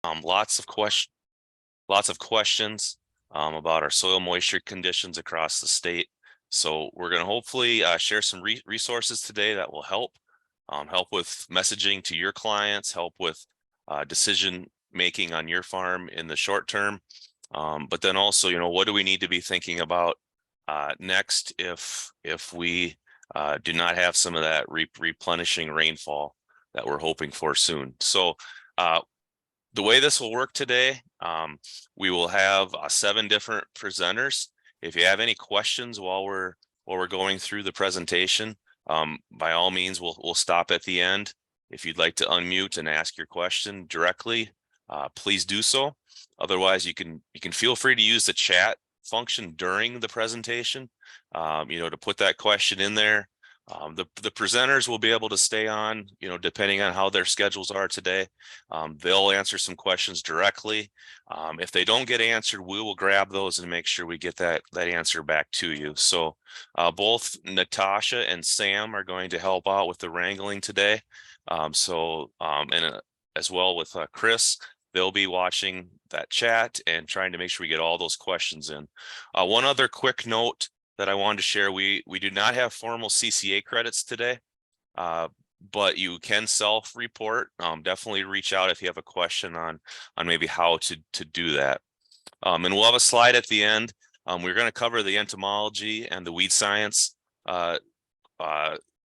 Lots of questions about our soil moisture conditions across the state. So we're going to hopefully share some resources today that will help with messaging to your clients, help with decision making on your farm in the short term. But then also, what do we need to be thinking about next if we do not have some of that replenishing rainfall that we're hoping for soon. So the way this will work today, we will have 7 different presenters. If you have any questions while we're going through the presentation, by all means, we'll stop at the end. If you'd like to unmute and ask your question directly, please do so. Otherwise, you can feel free to use the chat function during the presentation, to put that question in there. The presenters will be able to stay on, depending on how their schedules are today. They'll answer some questions directly. If they don't get answered, we will grab those and make sure we get that answer back to you. So both Natasha and Sam are going to help out with the wrangling today. And as well with Chris, they'll be watching that chat and trying to make sure we get all those questions in. One other quick note that I wanted to share, we do not have formal CCA credits today, but you can self-report. Definitely reach out if you have a question on maybe how to do that. And we'll have a slide at the end. We're going to cover the entomology and the weed science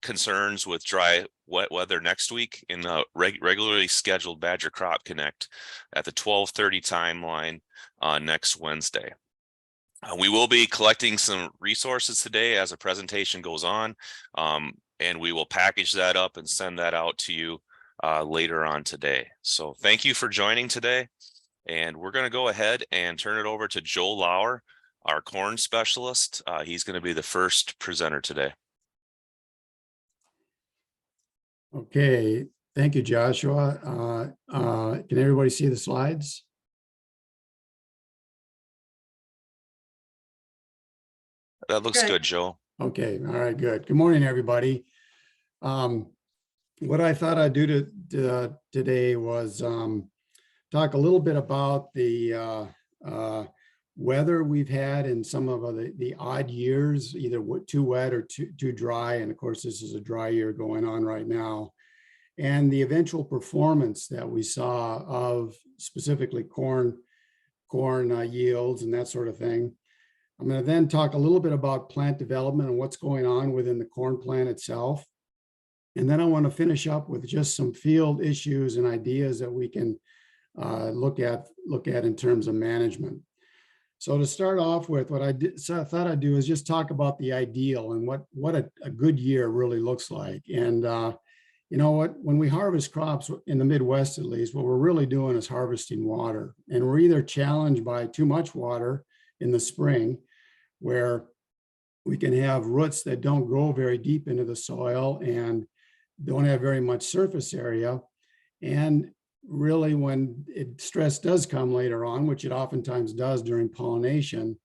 concerns with dry, wet weather next week in the regularly scheduled Badger Crop Connect at the 12:30 timeline next Wednesday. We will be collecting some resources today as a presentation goes on, and we will package that up and send that out to you later on today. So thank you for joining today, and we're going to go ahead and turn it over to Joe Lauer, our corn specialist. He's going to be the first presenter today. Okay, thank you, Joshua. Can everybody see the slides? That looks good, Joe. Okay, all right, good. Good morning, everybody. What I thought I'd do today was talk a little bit about the weather we've had in some of the odd years, either too wet or too dry. And of course, this is a dry year going on right now. And the eventual performance that we saw of specifically corn yields and that sort of thing. I'm going to then talk a little bit about plant development and what's going on within the corn plant itself. And then I want to finish up with just some field issues and ideas that we can look at in terms of management. So to start off with, what I thought I'd do is just talk about the ideal and what a good year really looks like. And you know what, when we harvest crops in the Midwest, at least, what we're really doing is harvesting water. And we're either challenged by too much water in the spring, where we can have roots that don't grow very deep into the soil and don't have very much surface area. And really, when stress does come later on, which it oftentimes does during pollination,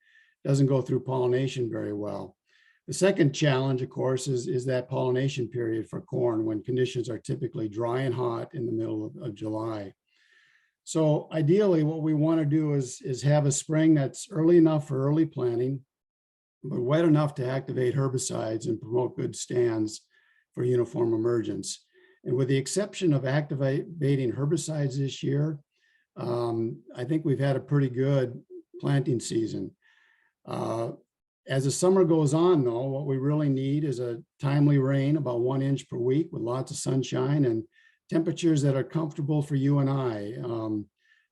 doesn't go through pollination very well. The second challenge, of course, is that pollination period for corn, when conditions are typically dry and hot in the middle of July. So ideally, what we want to do is have a spring that's early enough for early planting, but wet enough to activate herbicides and promote good stands for uniform emergence. And with the exception of activating herbicides this year, I think we've had a pretty good planting season. As the summer goes on, though, what we really need is a timely rain, about 1 inch per week with lots of sunshine and temperatures that are comfortable for you and I.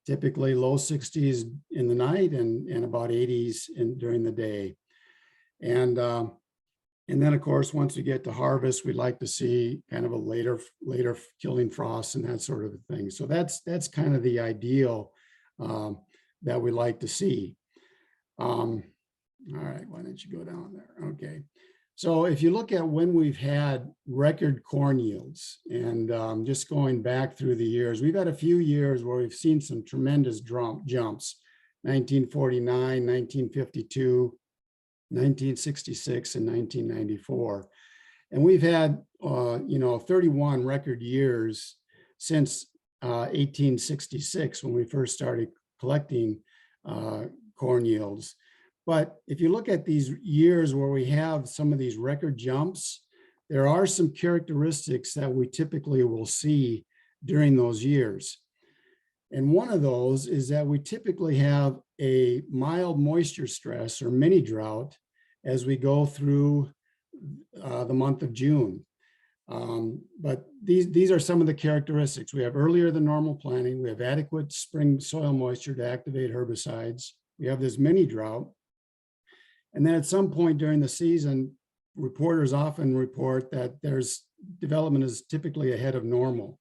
Typically low 60s in the night and about 80s during the day. And then, of course, once we get to harvest, we'd like to see kind of a later killing frost and that sort of a thing. So that's kind of the ideal that we like to see. All right, why don't you go down there? Okay. So if you look at when we've had record corn yields, and just going back through the years, we've had a few years where we've seen some tremendous jumps, 1949, 1952, 1966, and 1994. And we've had, 31 record years since 1866 when we first started collecting corn yields. But if you look at these years where we have some of these record jumps, there are some characteristics that we typically will see during those years. And one of those is that we typically have a mild moisture stress or mini drought as we go through the month of June. But these are some of the characteristics. We have earlier than normal planting. We have adequate spring soil moisture to activate herbicides. We have this mini drought. And then at some point during the season, reporters often report that development is typically ahead of normal.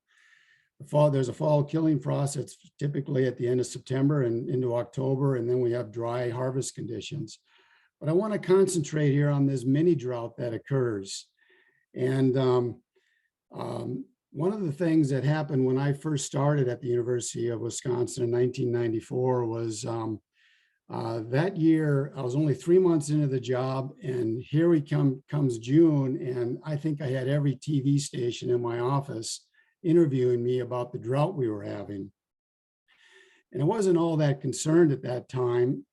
There's a fall killing frost that's typically at the end of September and into October, and then we have dry harvest conditions. But I want to concentrate here on this mini drought that occurs. And one of the things that happened when I first started at the University of Wisconsin in 1994 was that year, I was only 3 months into the job, and here comes June, and I think I had every TV station in my office interviewing me about the drought we were having. And I wasn't all that concerned at that time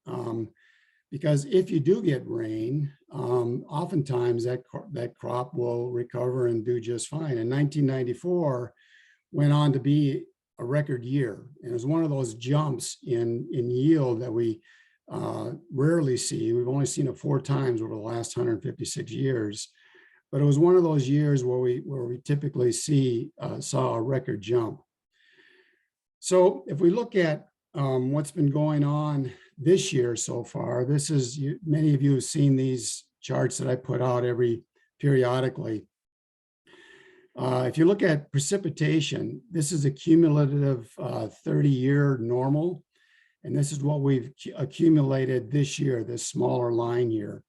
because if you do get rain, oftentimes that crop will recover and do just fine. And 1994 went on to be a record year. And it was one of those jumps in yield that we rarely see. We've only seen it 4 times over the last 156 years. But it was one of those years where we typically saw a record jump. So if we look at what's been going on this year so far, many of you have seen these charts that I put out periodically. If you look at precipitation, this is a cumulative 30-year normal, and this is what we've accumulated this year, this smaller line here.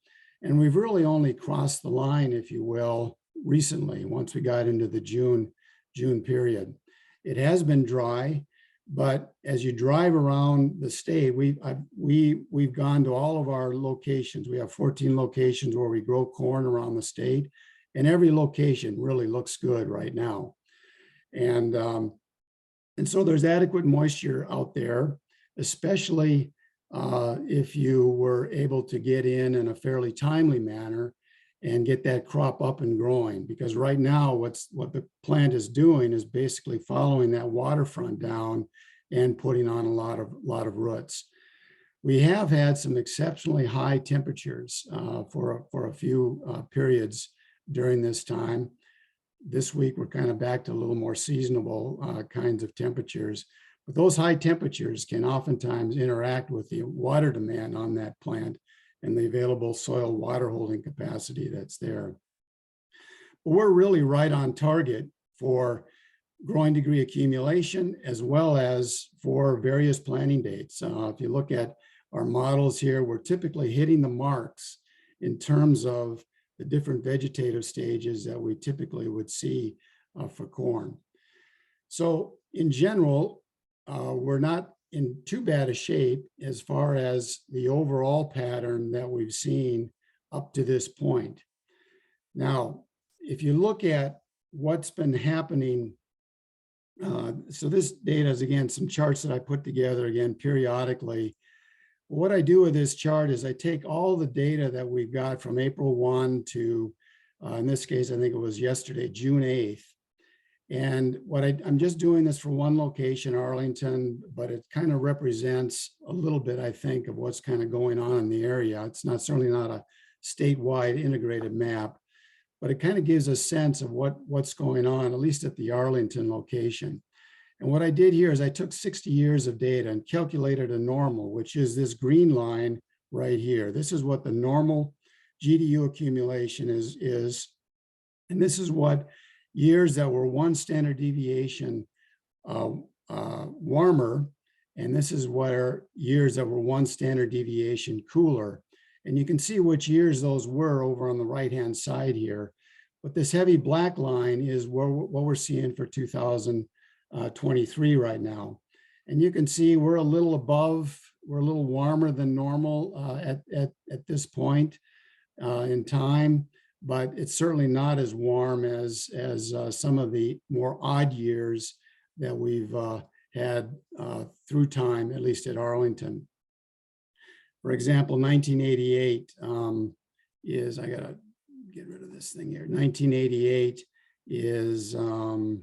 And we've really only crossed the line, if you will, recently, once we got into the June period. It has been dry, but as you drive around the state, we've gone to all of our locations. We have 14 locations where we grow corn around the state, and every location really looks good right now. And so there's adequate moisture out there, especially if you were able to get in a fairly timely manner and get that crop up and growing. Because right now, what the plant is doing is basically following that waterfront down and putting on a lot of roots. We have had some exceptionally high temperatures for a few periods during this time. This week, we're kind of back to a little more seasonable kinds of temperatures. But those high temperatures can oftentimes interact with the water demand on that plant and the available soil water holding capacity that's there. But we're really right on target for growing degree accumulation as well as for various planting dates. If you look at our models here, we're typically hitting the marks in terms of the different vegetative stages that we typically would see for corn. So in general, we're not in too bad a shape as far as the overall pattern that we've seen up to this point. Now, if you look at what's been happening, so this data is, again, some charts that I put together, again, periodically. What I do with this chart is I take all the data that we've got from April 1 to, in this case, I think it was yesterday, June 8th. And I'm just doing this for one location, Arlington, but it kind of represents a little bit, I think, of what's kind of going on in the area. It's certainly not a statewide integrated map, but it kind of gives a sense of what's going on, at least at the Arlington location. And what I did here is I took 60 years of data and calculated a normal, which is this green line right here. This is what the normal GDU accumulation is. And this is what years that were 1 standard deviation warmer, and this is where years that were 1 standard deviation cooler. And you can see which years those were over on the right-hand side here. But this heavy black line is what we're seeing for 2023 right now. And you can see we're a little above, we're a little warmer than normal at this point in time, but it's certainly not as warm as some of the more odd years that we've had through time, at least at Arlington. For example, 1988 is, I gotta get rid of this thing here. 1988 is, oh,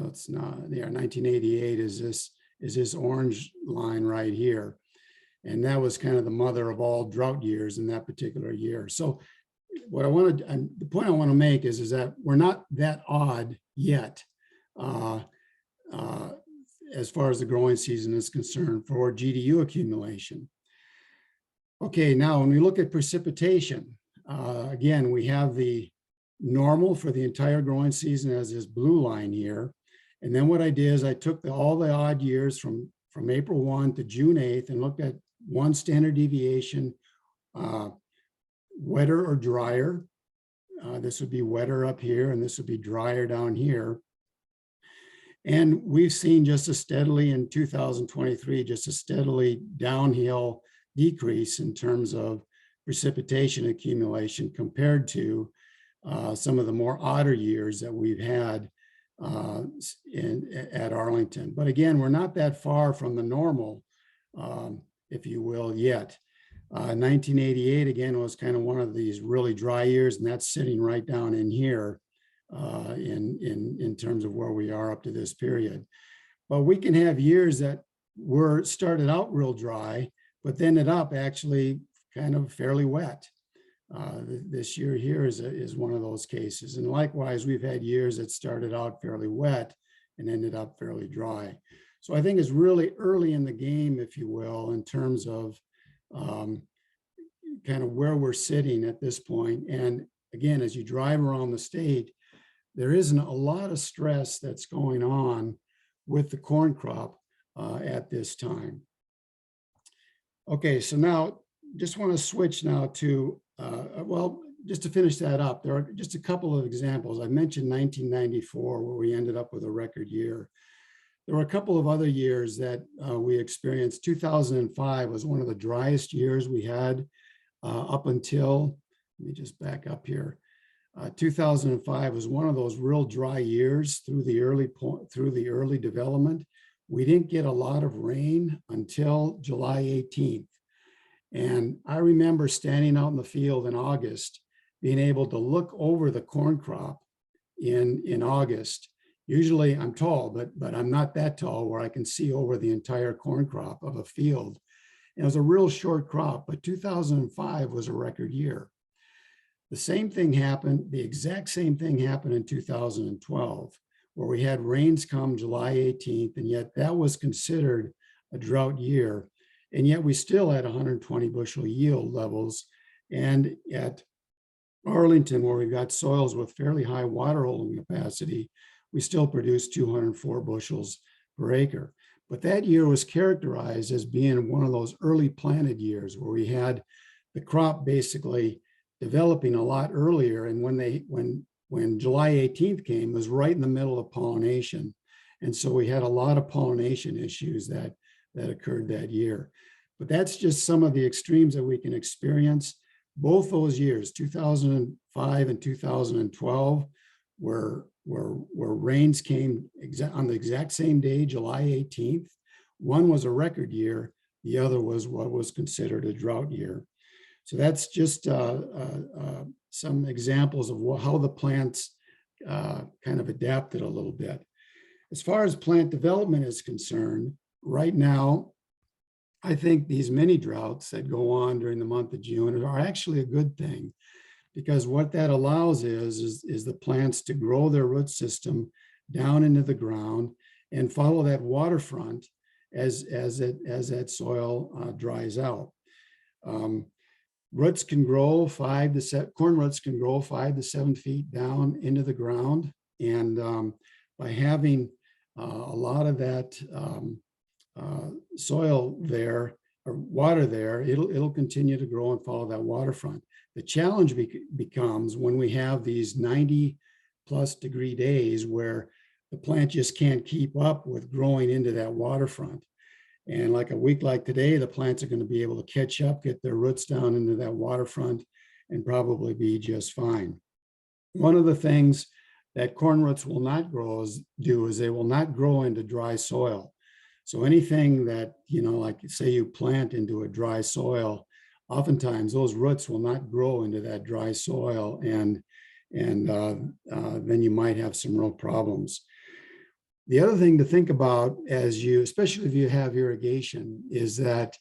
it's not, yeah, 1988 is this orange line right here. And that was kind of the mother of all drought years in that particular year. So what I wanted, and the point I want to make is that we're not that odd yet as far as the growing season is concerned for GDU accumulation. Okay, now when we look at precipitation, again, we have the normal for the entire growing season as this blue line here. And then what I did is I took all the odd years from April 1 to June 8th and looked at one standard deviation, wetter or drier. This would be wetter up here and this would be drier down here. And we've seen just a steadily in 2023, just a steadily downhill decrease in terms of precipitation accumulation compared to some of the more odder years that we've had at Arlington. But again, we're not that far from the normal, if you will, yet. 1988, again, was kind of one of these really dry years, and that's sitting right down in here in terms of where we are up to this period. But we can have years that were started out real dry, but ended up actually kind of fairly wet. This year here is one of those cases. And likewise, we've had years that started out fairly wet and ended up fairly dry. So I think it's really early in the game, if you will, in terms of kind of where we're sitting at this point. And again, as you drive around the state, there isn't a lot of stress that's going on with the corn crop at this time. Okay, so now just want to switch now to, well, just to finish that up, there are just a couple of examples. I mentioned 1994, where we ended up with a record year. There were a couple of other years that we experienced. 2005 was one of the driest years we had up until, let me just back up here. 2005 was one of those real dry years through the early development. We didn't get a lot of rain until July 18th. And I remember standing out in the field in August, being able to look over the corn crop in August. Usually I'm tall, but I'm not that tall where I can see over the entire corn crop of a field. And it was a real short crop, but 2005 was a record year. The same thing happened, the exact same thing happened in 2012, where we had rains come July 18th, and yet that was considered a drought year. And yet we still had 120 bushel yield levels. And at Arlington, where we've got soils with fairly high water holding capacity, we still produced 204 bushels per acre. But that year was characterized as being one of those early planted years where we had the crop basically developing a lot earlier. And when July 18th came, it was right in the middle of pollination. And so we had a lot of pollination issues that occurred that year. But that's just some of the extremes that we can experience. Both those years, 2005 and 2012, where rains came on the exact same day, July 18th. One was a record year, the other was what was considered a drought year. So that's just some examples of how the plants kind of adapted a little bit. As far as plant development is concerned, right now, I think these mini droughts that go on during the month of June are actually a good thing, because what that allows is the plants to grow their root system down into the ground and follow that waterfront as that soil dries out. Roots can grow corn roots can grow 5 to 7 feet down into the ground. And by having a lot of that soil there or water there, it'll continue to grow and follow that waterfront. The challenge becomes when we have these 90+ degree days where the plant just can't keep up with growing into that waterfront. And like a week like today, the plants are going to be able to catch up, get their roots down into that waterfront, and probably be just fine. One of the things that corn roots will not do is they will not grow into dry soil. So anything that, like say you plant into a dry soil, oftentimes those roots will not grow into that dry soil, and then you might have some real problems. The other thing to think about especially if you have irrigation, is that,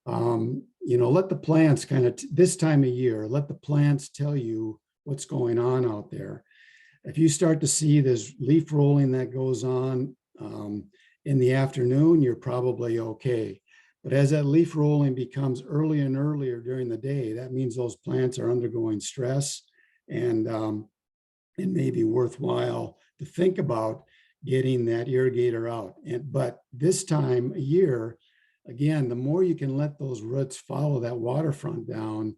let the plants this time of year, let the plants tell you what's going on out there. If you start to see this leaf rolling that goes on in the afternoon, you're probably okay. But as that leaf rolling becomes earlier and earlier during the day, that means those plants are undergoing stress, and it may be worthwhile to think about getting that irrigator out. But this time of year, again, the more you can let those roots follow that waterfront down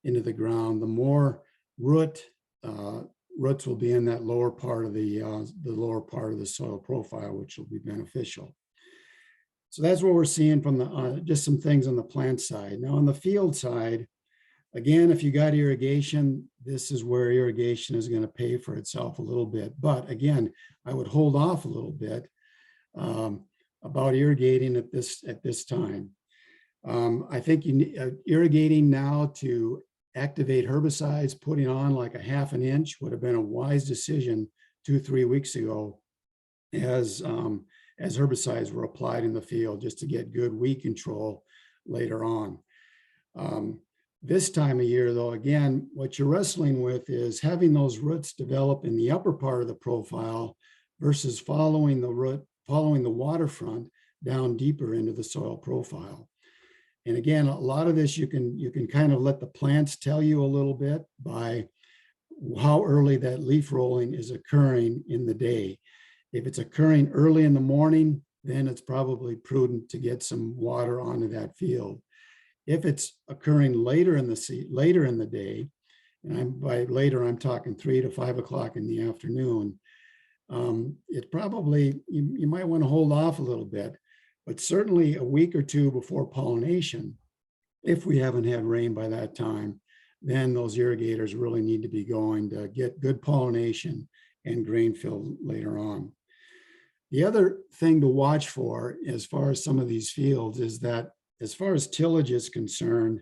into the ground, the more roots will be in that lower part of the soil profile, which will be beneficial. So that's what we're seeing from just some things on the plant side. Now on the field side, again, if you got irrigation, this is where irrigation is going to pay for itself a little bit. But again, I would hold off a little bit about irrigating at this time. I think irrigating now to activate herbicides, putting on like a ½ inch would have been a wise decision 2-3 weeks ago, as herbicides were applied in the field, just to get good weed control later on. This time of year, though, again, what you're wrestling with is having those roots develop in the upper part of the profile versus following the waterfront down deeper into the soil profile. And again, a lot of this you can kind of let the plants tell you a little bit by how early that leaf rolling is occurring in the day. If it's occurring early in the morning, then it's probably prudent to get some water onto that field. If it's occurring later in the day, and by later I'm talking 3 to 5 o'clock in the afternoon, it probably you might want to hold off a little bit, but certainly a week or two before pollination, if we haven't had rain by that time, then those irrigators really need to be going to get good pollination and grain fill later on. The other thing to watch for as far as some of these fields is that, as far as tillage is concerned,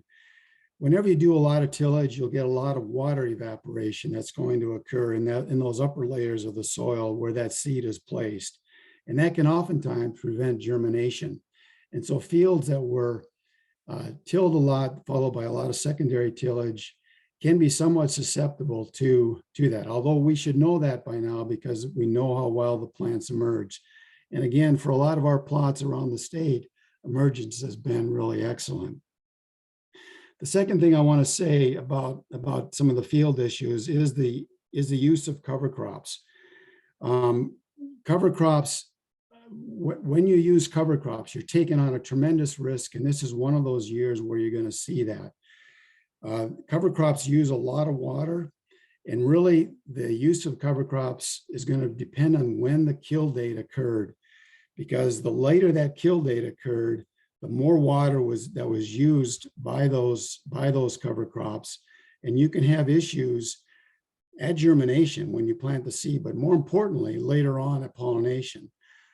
whenever you do a lot of tillage, you'll get a lot of water evaporation that's going to occur in those upper layers of the soil where that seed is placed. And that can oftentimes prevent germination. And so fields that were tilled a lot, followed by a lot of secondary tillage, can be somewhat susceptible to that. Although we should know that by now, because we know how well the plants emerge. And again, for a lot of our plots around the state, emergence has been really excellent. The second thing I want to say about some of the field issues is the use of cover crops. Cover crops, when you use cover crops, you're taking on a tremendous risk, and this is one of those years where you're going to see that. Cover crops use a lot of water, and really the use of cover crops is going to depend on when the kill date occurred, because the later that kill date occurred, the more water that was used by those cover crops, and you can have issues at germination when you plant the seed, but more importantly, later on at pollination.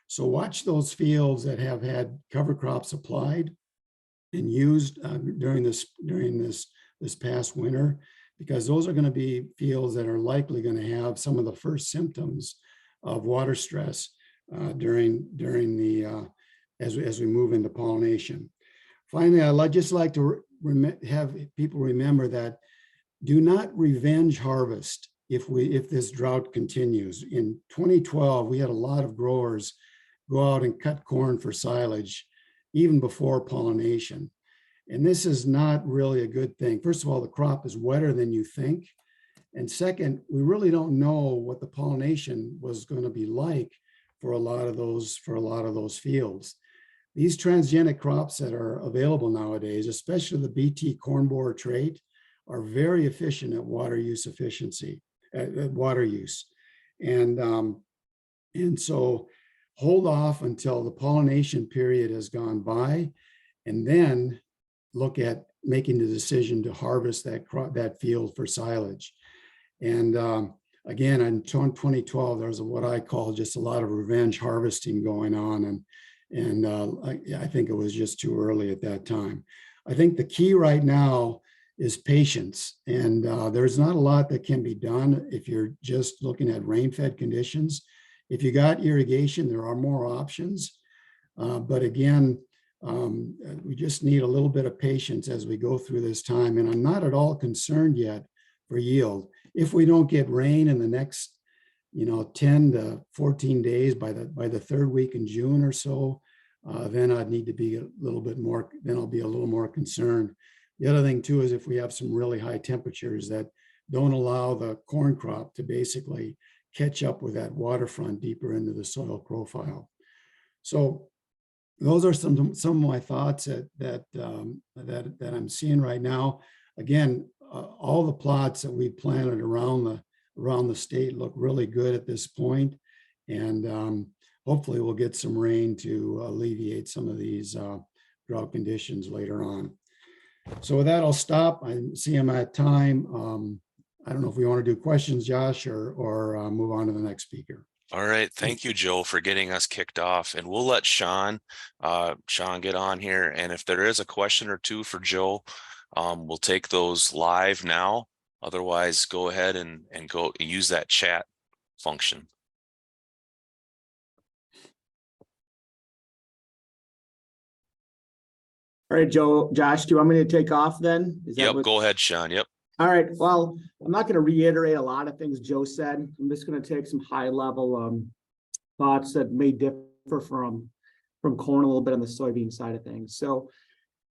So watch those fields that have had cover crops applied and used during this past winter, because those are going to be fields that are likely going to have some of the first symptoms of water stress as we move into pollination. Finally, I'd just like to have people remember that do not revenge harvest if this drought continues. In 2012, we had a lot of growers go out and cut corn for silage even before pollination. And this is not really a good thing. First of all, the crop is wetter than you think. And second, we really don't know what the pollination was going to be like for a lot of those fields. These transgenic crops that are available nowadays, especially the BT corn borer trait, are very efficient at water use. And so hold off until the pollination period has gone by, and then look at making the decision to harvest that field for silage. And again, in 2012, there was what I call just a lot of revenge harvesting going on. And I think it was just too early at that time. I think the key right now is patience. And there's not a lot that can be done if you're just looking at rain-fed conditions. If you got irrigation, there are more options. But again, we just need a little bit of patience as we go through this time. And I'm not at all concerned yet for yield. If we don't get rain in the next 10 to 14 days by the third week in June or so, then I'd need to be a little bit more, then I'll be a little more concerned. The other thing too is if we have some really high temperatures that don't allow the corn crop to basically catch up with that waterfront deeper into the soil profile. So those are some of my thoughts that I'm seeing right now. Again, all the plots that we planted around the state look really good at this point, and hopefully we'll get some rain to alleviate some of these drought conditions later on. So with that, I'll stop. I see I'm at time. I don't know if we want to do questions, Josh, or move on to the next speaker. All right. Thank you, Joe, for getting us kicked off. And we'll let Shawn get on here. And if there is a question or two for Joe, we'll take those live now. Otherwise, go ahead and go use that chat function. All right, Josh, do you want me to take off then? Yep, go ahead, Shawn. Yep. All right. Well, I'm not going to reiterate a lot of things Joe said. I'm just going to take some high level thoughts that may differ from corn a little bit on the soybean side of things. So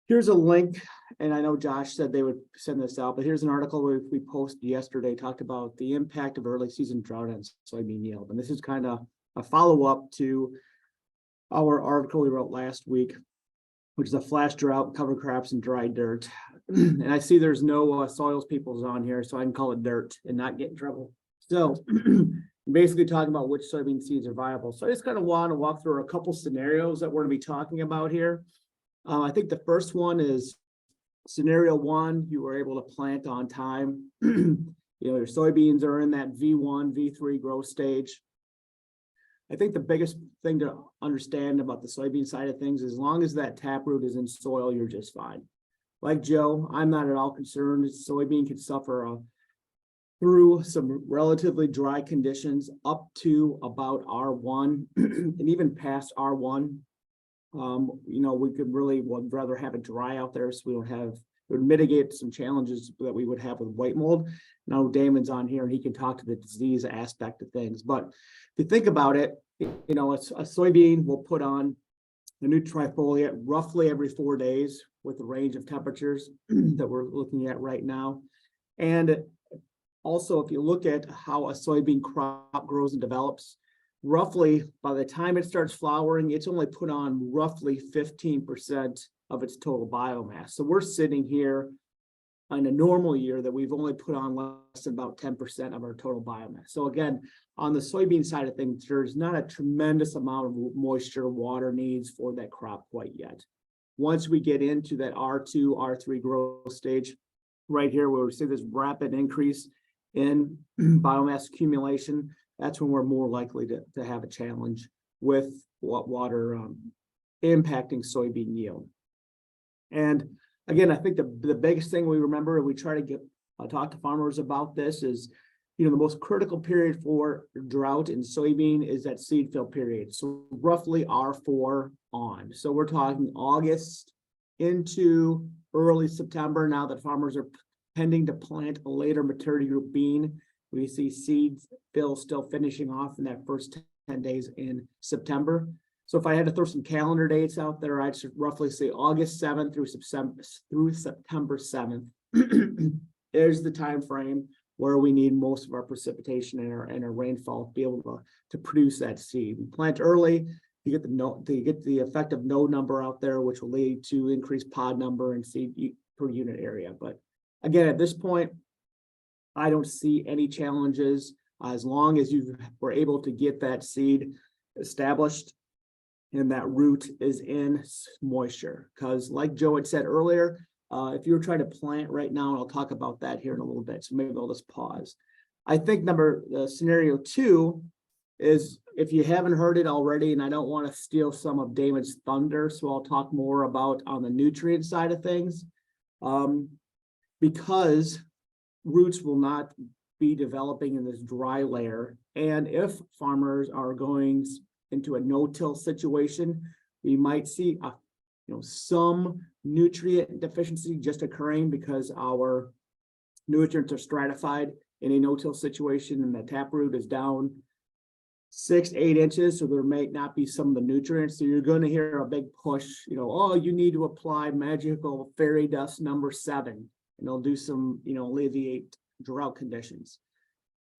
here's a link, and I know Josh said they would send this out, but here's an article we posted yesterday, talked about the impact of early season drought on soybean yield. And this is kind of a follow-up to our article we wrote last week, which is a flash drought, cover crops, and dry dirt. And I see there's no soils peoples on here, so I can call it dirt and not get in trouble. So basically talking about which soybean seeds are viable. So I just kind of want to walk through a couple scenarios that we're going to be talking about here. I think the first one is scenario one, you were able to plant on time. Your soybeans are in that V1, V3 growth stage. I think the biggest thing to understand about the soybean side of things, as long as that taproot is in soil, you're just fine. Like Joe, I'm not at all concerned. Soybean can suffer through some relatively dry conditions up to about R1 and even past R1. We would rather have it dry out there so it would mitigate some challenges that we would have with white mold. Now Damon's on here and he can talk to the disease aspect of things. But if you think about it, a soybean will put on a new trifoliate roughly every 4 days with the range of temperatures that we're looking at right now. And also, if you look at how a soybean crop grows and develops, roughly by the time it starts flowering, it's only put on roughly 15% of its total biomass. So we're sitting here in a normal year that we've only put on less than about 10% of our total biomass. So again, on the soybean side of things, there's not a tremendous amount of moisture, water needs for that crop quite yet. Once we get into that R2, R3 growth stage, right here where we see this rapid increase in biomass accumulation, that's when we're more likely to have a challenge with water impacting soybean yield. And again, I think the biggest thing we remember, and we try to talk to farmers about this, is the most critical period for drought in soybean is that seed fill period. So roughly R4 on. So we're talking August into early September. Now that farmers are tending to plant a later maturity group bean, we see seed fill still finishing off in that first 10 days in September. So if I had to throw some calendar dates out there, I'd roughly say August 7th through September 7th. There's the time frame where we need most of our precipitation and our rainfall to be able to produce that seed. We plant early, you get the effective node number out there, which will lead to increased pod number and seed per unit area. But again, at this point, I don't see any challenges as long as you were able to get that seed established and that root is in moisture. Because like Joe had said earlier, if you're trying to plant right now, and I'll talk about that here in a little bit, so maybe I'll just pause. I think scenario 2 is, if you haven't heard it already, and I don't want to steal some of Damon's thunder, so I'll talk more about on the nutrient side of things. Because roots will not be developing in this dry layer, and if farmers are going into a no-till situation, we might see some nutrient deficiency just occurring because our nutrients are stratified in a no-till situation, and the taproot is down 6-8 inches, so there may not be some of the nutrients. So you're going to hear a big push, oh, you need to apply magical fairy dust number 7, and they'll do some, alleviate drought conditions.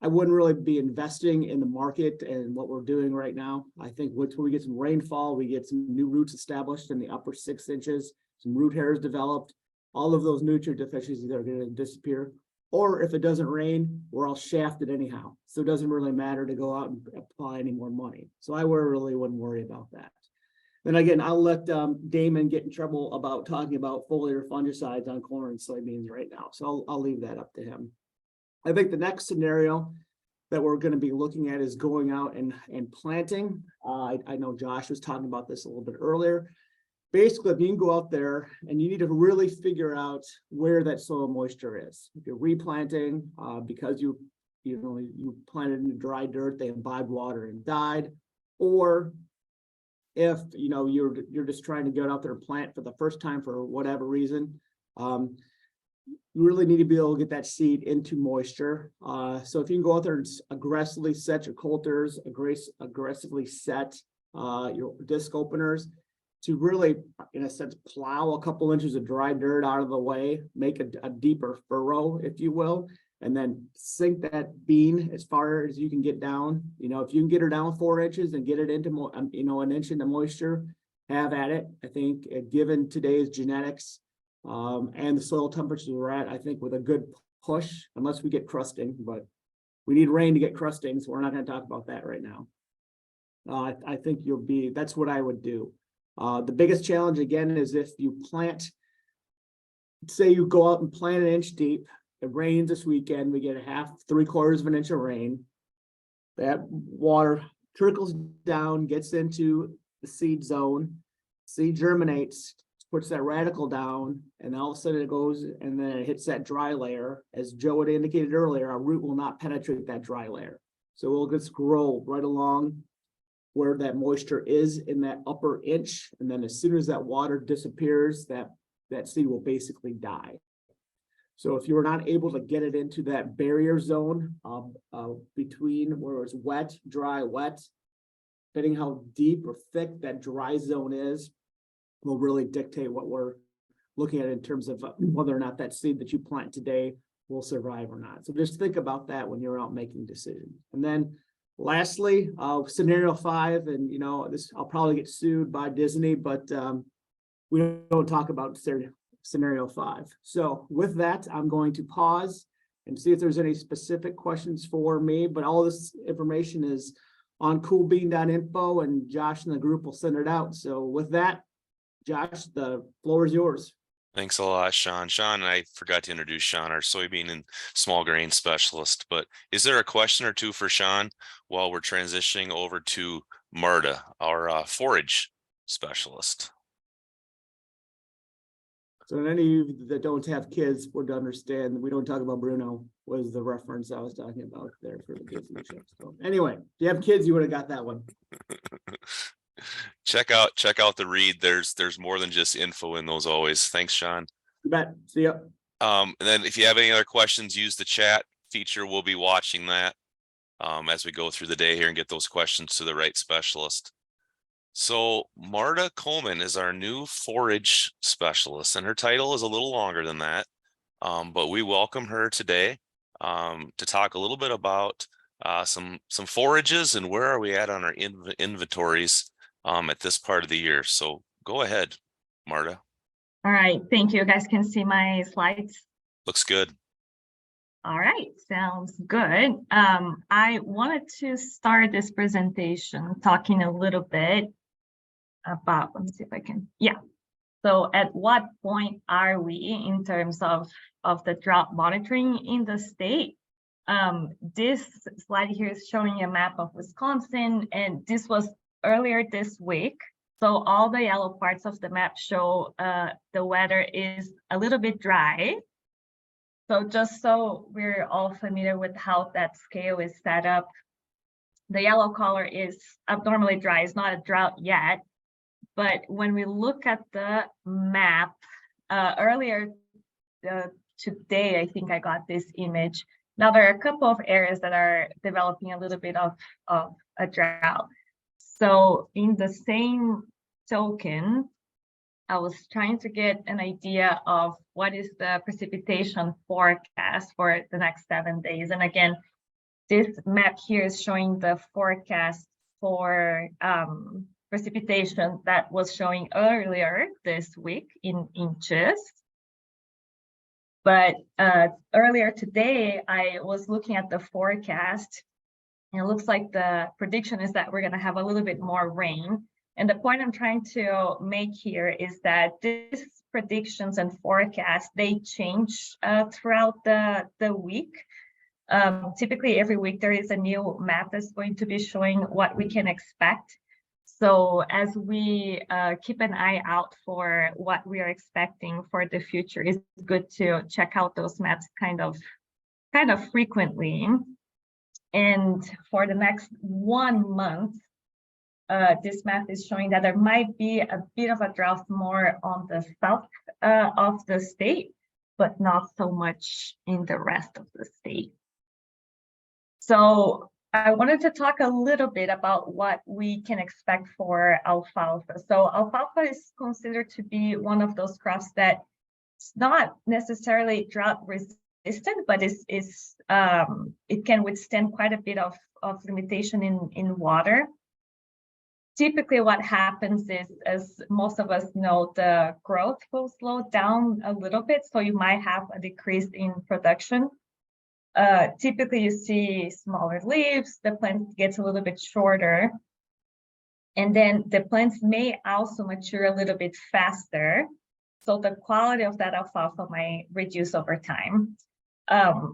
I wouldn't really be investing in the market and what we're doing right now. I think once we get some rainfall, we get some new roots established in the upper 6 inches, some root hairs developed, all of those nutrient deficiencies are going to disappear. Or if it doesn't rain, we're all shafted anyhow. So it doesn't really matter to go out and apply any more money. So I really wouldn't worry about that. Then again, I'll let Damon get in trouble about talking about foliar fungicides on corn and soybeans right now. So I'll leave that up to him. I think the next scenario that we're going to be looking at is going out and planting. I know Josh was talking about this a little bit earlier. Basically, if you can go out there and you need to really figure out where that soil moisture is. If you're replanting because you planted in dry dirt, they imbibed water and died, or if you're just trying to get out there and plant for the first time for whatever reason, you really need to be able to get that seed into moisture. So if you can go out there and aggressively set your coulters, aggressively set your disc openers, to really, in a sense, plow a couple inches of dry dirt out of the way, make a deeper furrow, if you will, and then sink that bean as far as you can get down. If you can get her down 4 inches and get it into, an inch into moisture, have at it. I think given today's genetics and the soil temperatures we're at, I think with a good push, unless we get crusting, but we need rain to get crusting, so we're not going to talk about that right now. I think that's what I would do. The biggest challenge again is if you plant, say you go out and plant 1 inch deep, it rains this weekend, we get 3/4 of an inch of rain, that water trickles down, gets into the seed zone, seed germinates, puts that radical down, and all of a sudden it goes and then it hits that dry layer. As Joe had indicated earlier, our root will not penetrate that dry layer. So we'll just grow right along where that moisture is in that upper inch, and then as soon as that water disappears, that seed will basically die. So if you're not able to get it into that barrier zone between where it's wet, dry, wet, depending how deep or thick that dry zone is, will really dictate what we're looking at in terms of whether or not that seed that you plant today will survive or not. So just think about that when you're out making decisions. And then lastly, scenario 5, and this, I'll probably get sued by Disney, but we don't talk about scenario 5. So with that, I'm going to pause and see if there's any specific questions for me, but all this information is on coolbean.info, and Josh and the group will send it out. So with that, Josh, the floor is yours. Thanks a lot, Shawn. Shawn, I forgot to introduce Shawn, our soybean and small grain specialist, but is there a question or two for Shawn while we're transitioning over to Marta, our forage specialist? So any of you that don't have kids would understand that we don't talk about Bruno was the reference I was talking about there for the Disney show. So anyway, if you have kids, you would have got that one. Check out the read. There's more than just info in those always. Thanks, Shawn. You bet. See ya. And then if you have any other questions, use the chat feature. We'll be watching that as we go through the day here and get those questions to the right specialist. So Marta Kohmann is our new forage specialist, and her title is a little longer than that. But we welcome her today to talk a little bit about some forages and where are we at on our inventories at this part of the year. So go ahead, Marta. All right, thank you. You guys can see my slides. Looks good. All right, sounds good. I wanted to start this presentation talking a little bit about, let me see if I can, yeah. So at what point are we in terms of the drought monitoring in the state? This slide here is showing a map of Wisconsin, and this was earlier this week. So all the yellow parts of the map show the weather is a little bit dry. So just so we're all familiar with how that scale is set up, the yellow color is abnormally dry. It's not a drought yet. But when we look at the map, earlier today, I think I got this image. Now there are a couple of areas that are developing a little bit of a drought. So in the same token, I was trying to get an idea of what is the precipitation forecast for the next 7 days. And again, this map here is showing the forecast for precipitation that was showing earlier this week in inches. But earlier today, I was looking at the forecast, and it looks like the prediction is that we're going to have a little bit more rain. And the point I'm trying to make here is that these predictions and forecasts, they change throughout the week. Typically, every week there is a new map that's going to be showing what we can expect. So as we keep an eye out for what we are expecting for the future, it's good to check out those maps kind of frequently. And for the next 1 month, this map is showing that there might be a bit of a drought more on the south of the state, but not so much in the rest of the state. So I wanted to talk a little bit about what we can expect for alfalfa. So alfalfa is considered to be one of those crops that it's not necessarily drought resistant, but it can withstand quite a bit of limitation in water. Typically what happens is, as most of us know, the growth will slow down a little bit, so you might have a decrease in production. Typically you see smaller leaves, the plant gets a little bit shorter, and then the plants may also mature a little bit faster, so the quality of that alfalfa might reduce over time.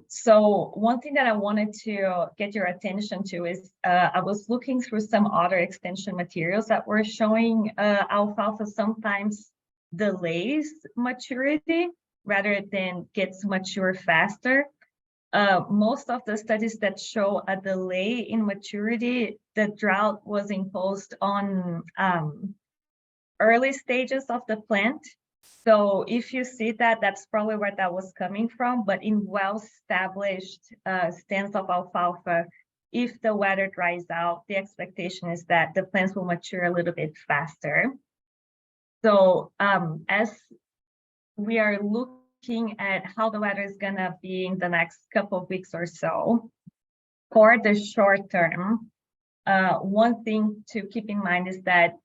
So one thing that I wanted to get your attention to is I was looking through some other extension materials that were showing alfalfa sometimes delays maturity rather than gets mature faster. Most of the studies that show a delay in maturity, the drought was imposed on early stages of the plant. So if you see that, that's probably where that was coming from. But in well-established stands of alfalfa, if the weather dries out, the expectation is that the plants will mature a little bit faster. So as we are looking at how the weather is gonna be in the next couple of weeks or so, for the short term, one thing to keep in mind is that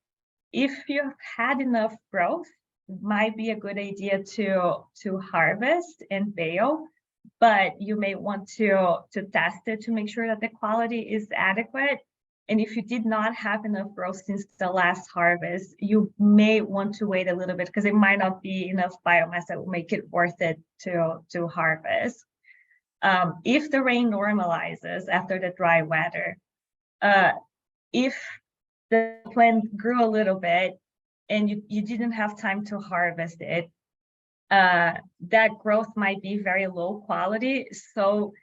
if you've had enough growth, it might be a good idea to harvest and bale, but you may want to test it to make sure that the quality is adequate. And if you did not have enough growth since the last harvest, you may want to wait a little bit because it might not be enough biomass that will make it worth it to harvest. If the rain normalizes after the dry weather, if the plant grew a little bit and you didn't have time to harvest it, that growth might be very low quality. So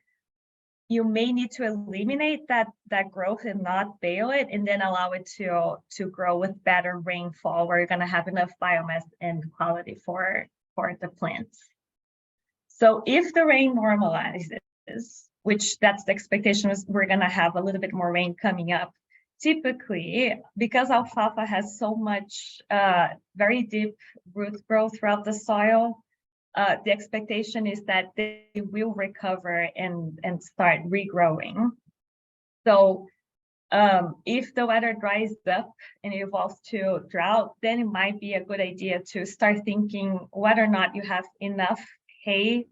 you may need to eliminate that growth and not bale it, and then allow it to grow with better rainfall, where you're going to have enough biomass and quality for the plants. So if the rain normalizes, which that's the expectation, is we're going to have a little bit more rain coming up. Typically, because alfalfa has so much very deep root growth throughout the soil, the expectation is that they will recover and start regrowing. So if the weather dries up and it evolves to drought, then it might be a good idea to start thinking whether or not you have enough hay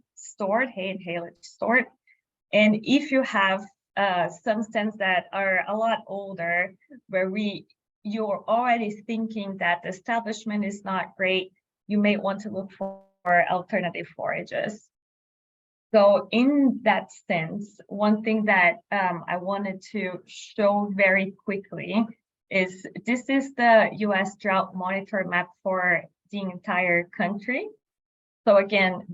and haylage stored. And if you have some stands that are a lot older, where you're already thinking that the establishment is not great, you may want to look for alternative forages. So in that sense, one thing that I wanted to show very quickly is this is the US drought monitor map for the entire country. So again,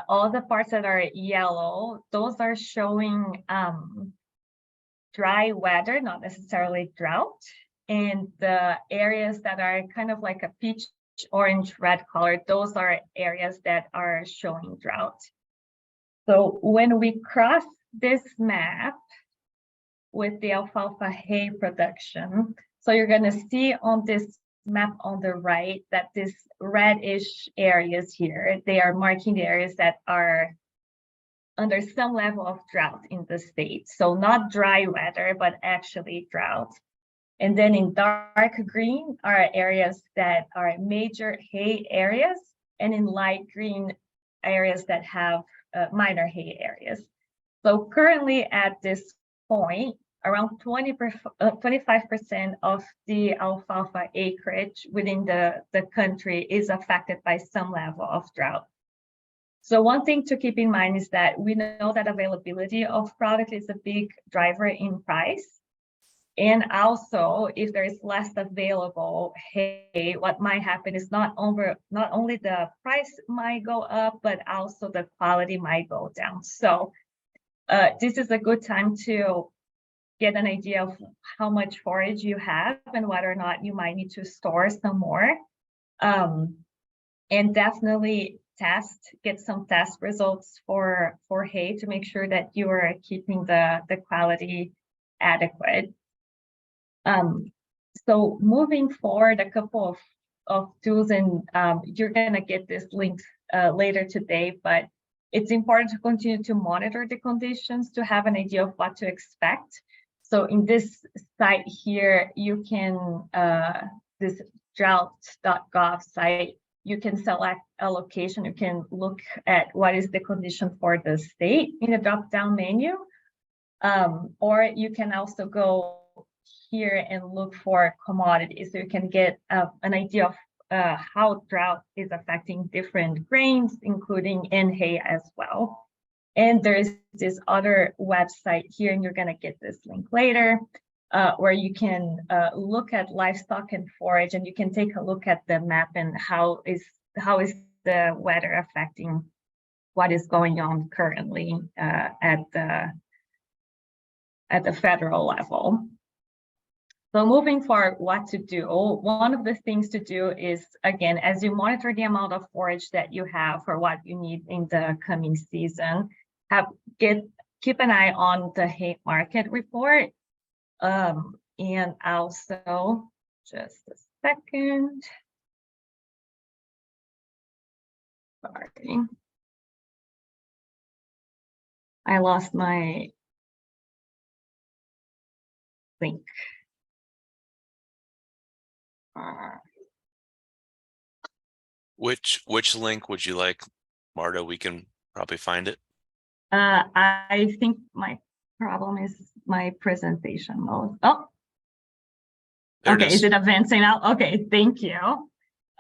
all the parts that are yellow, those are showing dry weather, not necessarily drought. And the areas that are kind of like a peach, orange, red color, those are areas that are showing drought. So when we cross this map with the alfalfa hay production, so you're going to see on this map on the right that this reddish areas here, they are marking the areas that are under some level of drought in the state. So not dry weather, but actually drought. And then in dark green are areas that are major hay areas, and in light green areas that have minor hay areas. So currently at this point, around 25% of the alfalfa acreage within the country is affected by some level of drought. So one thing to keep in mind is that we know that availability of product is a big driver in price. And also, if there is less available hay, what might happen is not only the price might go up, but also the quality might go down. So this is a good time to get an idea of how much forage you have and whether or not you might need to store some more. And definitely get some test results for hay to make sure that you are keeping the quality adequate. So moving forward, a couple of tools, and you're gonna get this link later today, but it's important to continue to monitor the conditions to have an idea of what to expect. So in this site here, you can, this drought.gov site, you can select a location, you can look at what is the condition for the state in the drop-down menu, or you can also go here and look for commodities, so you can get an idea of how drought is affecting different grains, including in hay as well. And there's this other website here, and you're going to get this link later, where you can look at livestock and forage, and you can take a look at the map and how is the weather affecting what is going on currently at the federal level. So moving forward, what to do? One of the things to do is, again, as you monitor the amount of forage that you have for what you need in the coming season, keep an eye on the hay market report. And also, just a second. Sorry. I lost my link. Which link would you like, Marta? We can probably find it. I think my problem is my presentation mode. Oh, okay. Is it advancing now? Okay, thank you.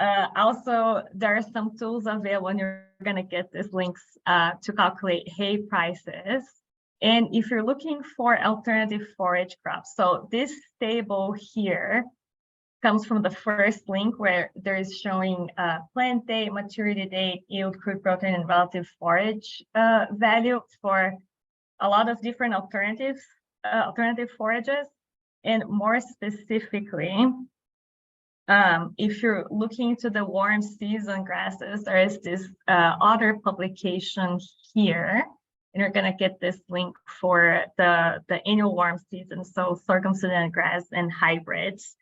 Also, there are some tools available, and you're going to get these links to calculate hay prices. And if you're looking for alternative forage crops, so this table here comes from the first link where there is showing plant date, maturity date, yield, crude protein, and relative forage value for a lot of different alternative forages. And more specifically, if you're looking to the warm season grasses, there is this other publication here, and you're going to get this link for the annual warm season, so sorghum, Sudan grass, and hybrids.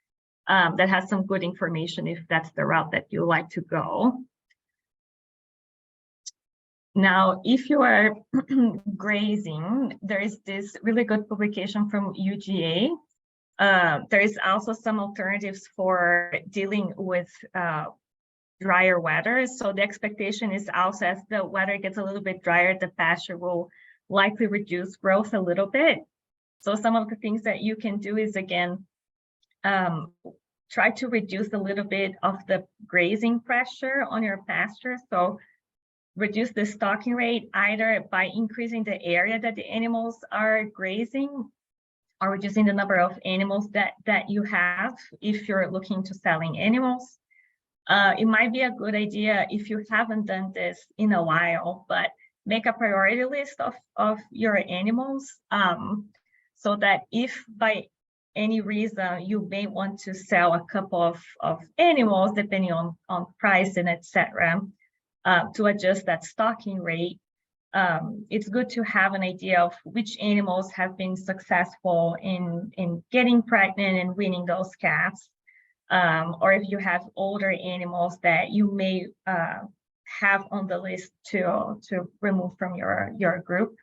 That has some good information if that's the route that you like to go. Now, if you are grazing, there is this really good publication from UGA. There is also some alternatives for dealing with drier weather. So the expectation is also as the weather gets a little bit drier, the pasture will likely reduce growth a little bit. So some of the things that you can do is, again, try to reduce a little bit of the grazing pressure on your pasture. So reduce the stocking rate either by increasing the area that the animals are grazing or reducing the number of animals that you have if you're looking to selling animals. It might be a good idea if you haven't done this in a while, but make a priority list of your animals so that if by any reason you may want to sell a couple of animals, depending on price and etc., to adjust that stocking rate. It's good to have an idea of which animals have been successful in getting pregnant and weaning those calves, or if you have older animals that you may have on the list to remove from your group.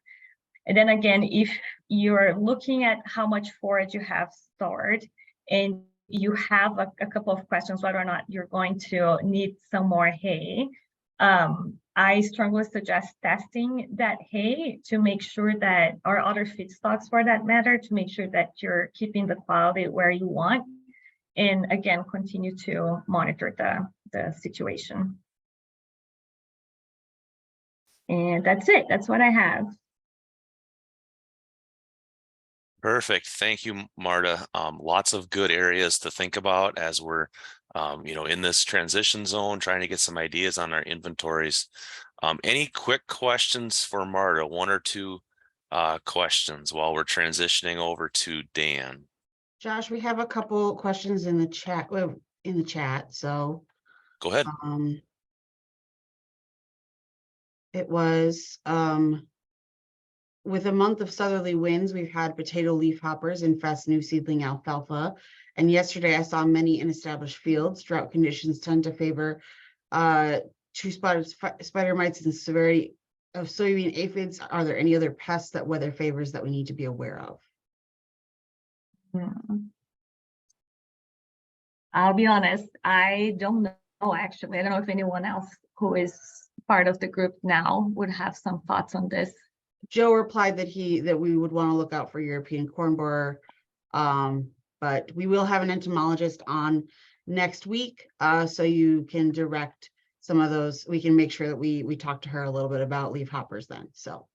And then again, if you're looking at how much forage you have stored and you have a couple of questions whether or not you're going to need some more hay, I strongly suggest testing that hay to make sure that, or other feedstocks for that matter, to make sure that you're keeping the quality where you want. And again, continue to monitor the situation. And that's it. That's what I have. Perfect. Thank you, Marta. Lots of good areas to think about as we're, in this transition zone, trying to get some ideas on our inventories. Any quick questions for Marta? One or two questions while we're transitioning over to Dan. Josh, we have a couple questions in the chat. So Go ahead. it was with a month of southerly winds, we've had potato leafhoppers infest new seedling alfalfa. And yesterday I saw many in established fields. Drought conditions tend to favor true-spotted spider mites and the severity of soybean aphids. Are there any other pests that weather favors that we need to be aware of? I'll be honest, I don't know actually. I don't know if anyone else who is part of the group now would have some thoughts on this. Joe replied that we would want to look out for European corn borer, but we will have an entomologist on next week, so you can direct some of those. We can make sure that we talk to her a little bit about leafhoppers then. So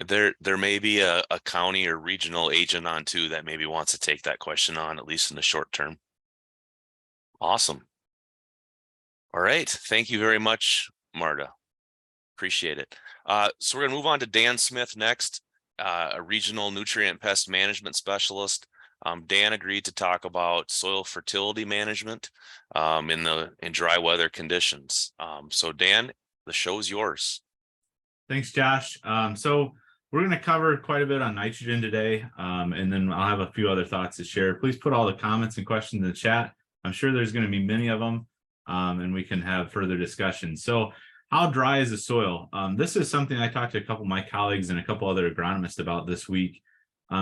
There may be a county or regional agent on too that maybe wants to take that question on, at least in the short term. Awesome. All right. Thank you very much, Marta. Appreciate it. So we're going to move on to Dan Smith next, a regional nutrient pest management specialist. Dan agreed to talk about soil fertility management in dry weather conditions. So Dan, the show's yours. Thanks, Josh. So we're going to cover quite a bit on nitrogen today, and then I'll have a few other thoughts to share. Please put all the comments and questions in the chat. I'm sure there's going to be many of them, and we can have further discussion. So how dry is the soil? This is something I talked to a couple of my colleagues and a couple other agronomists about this week,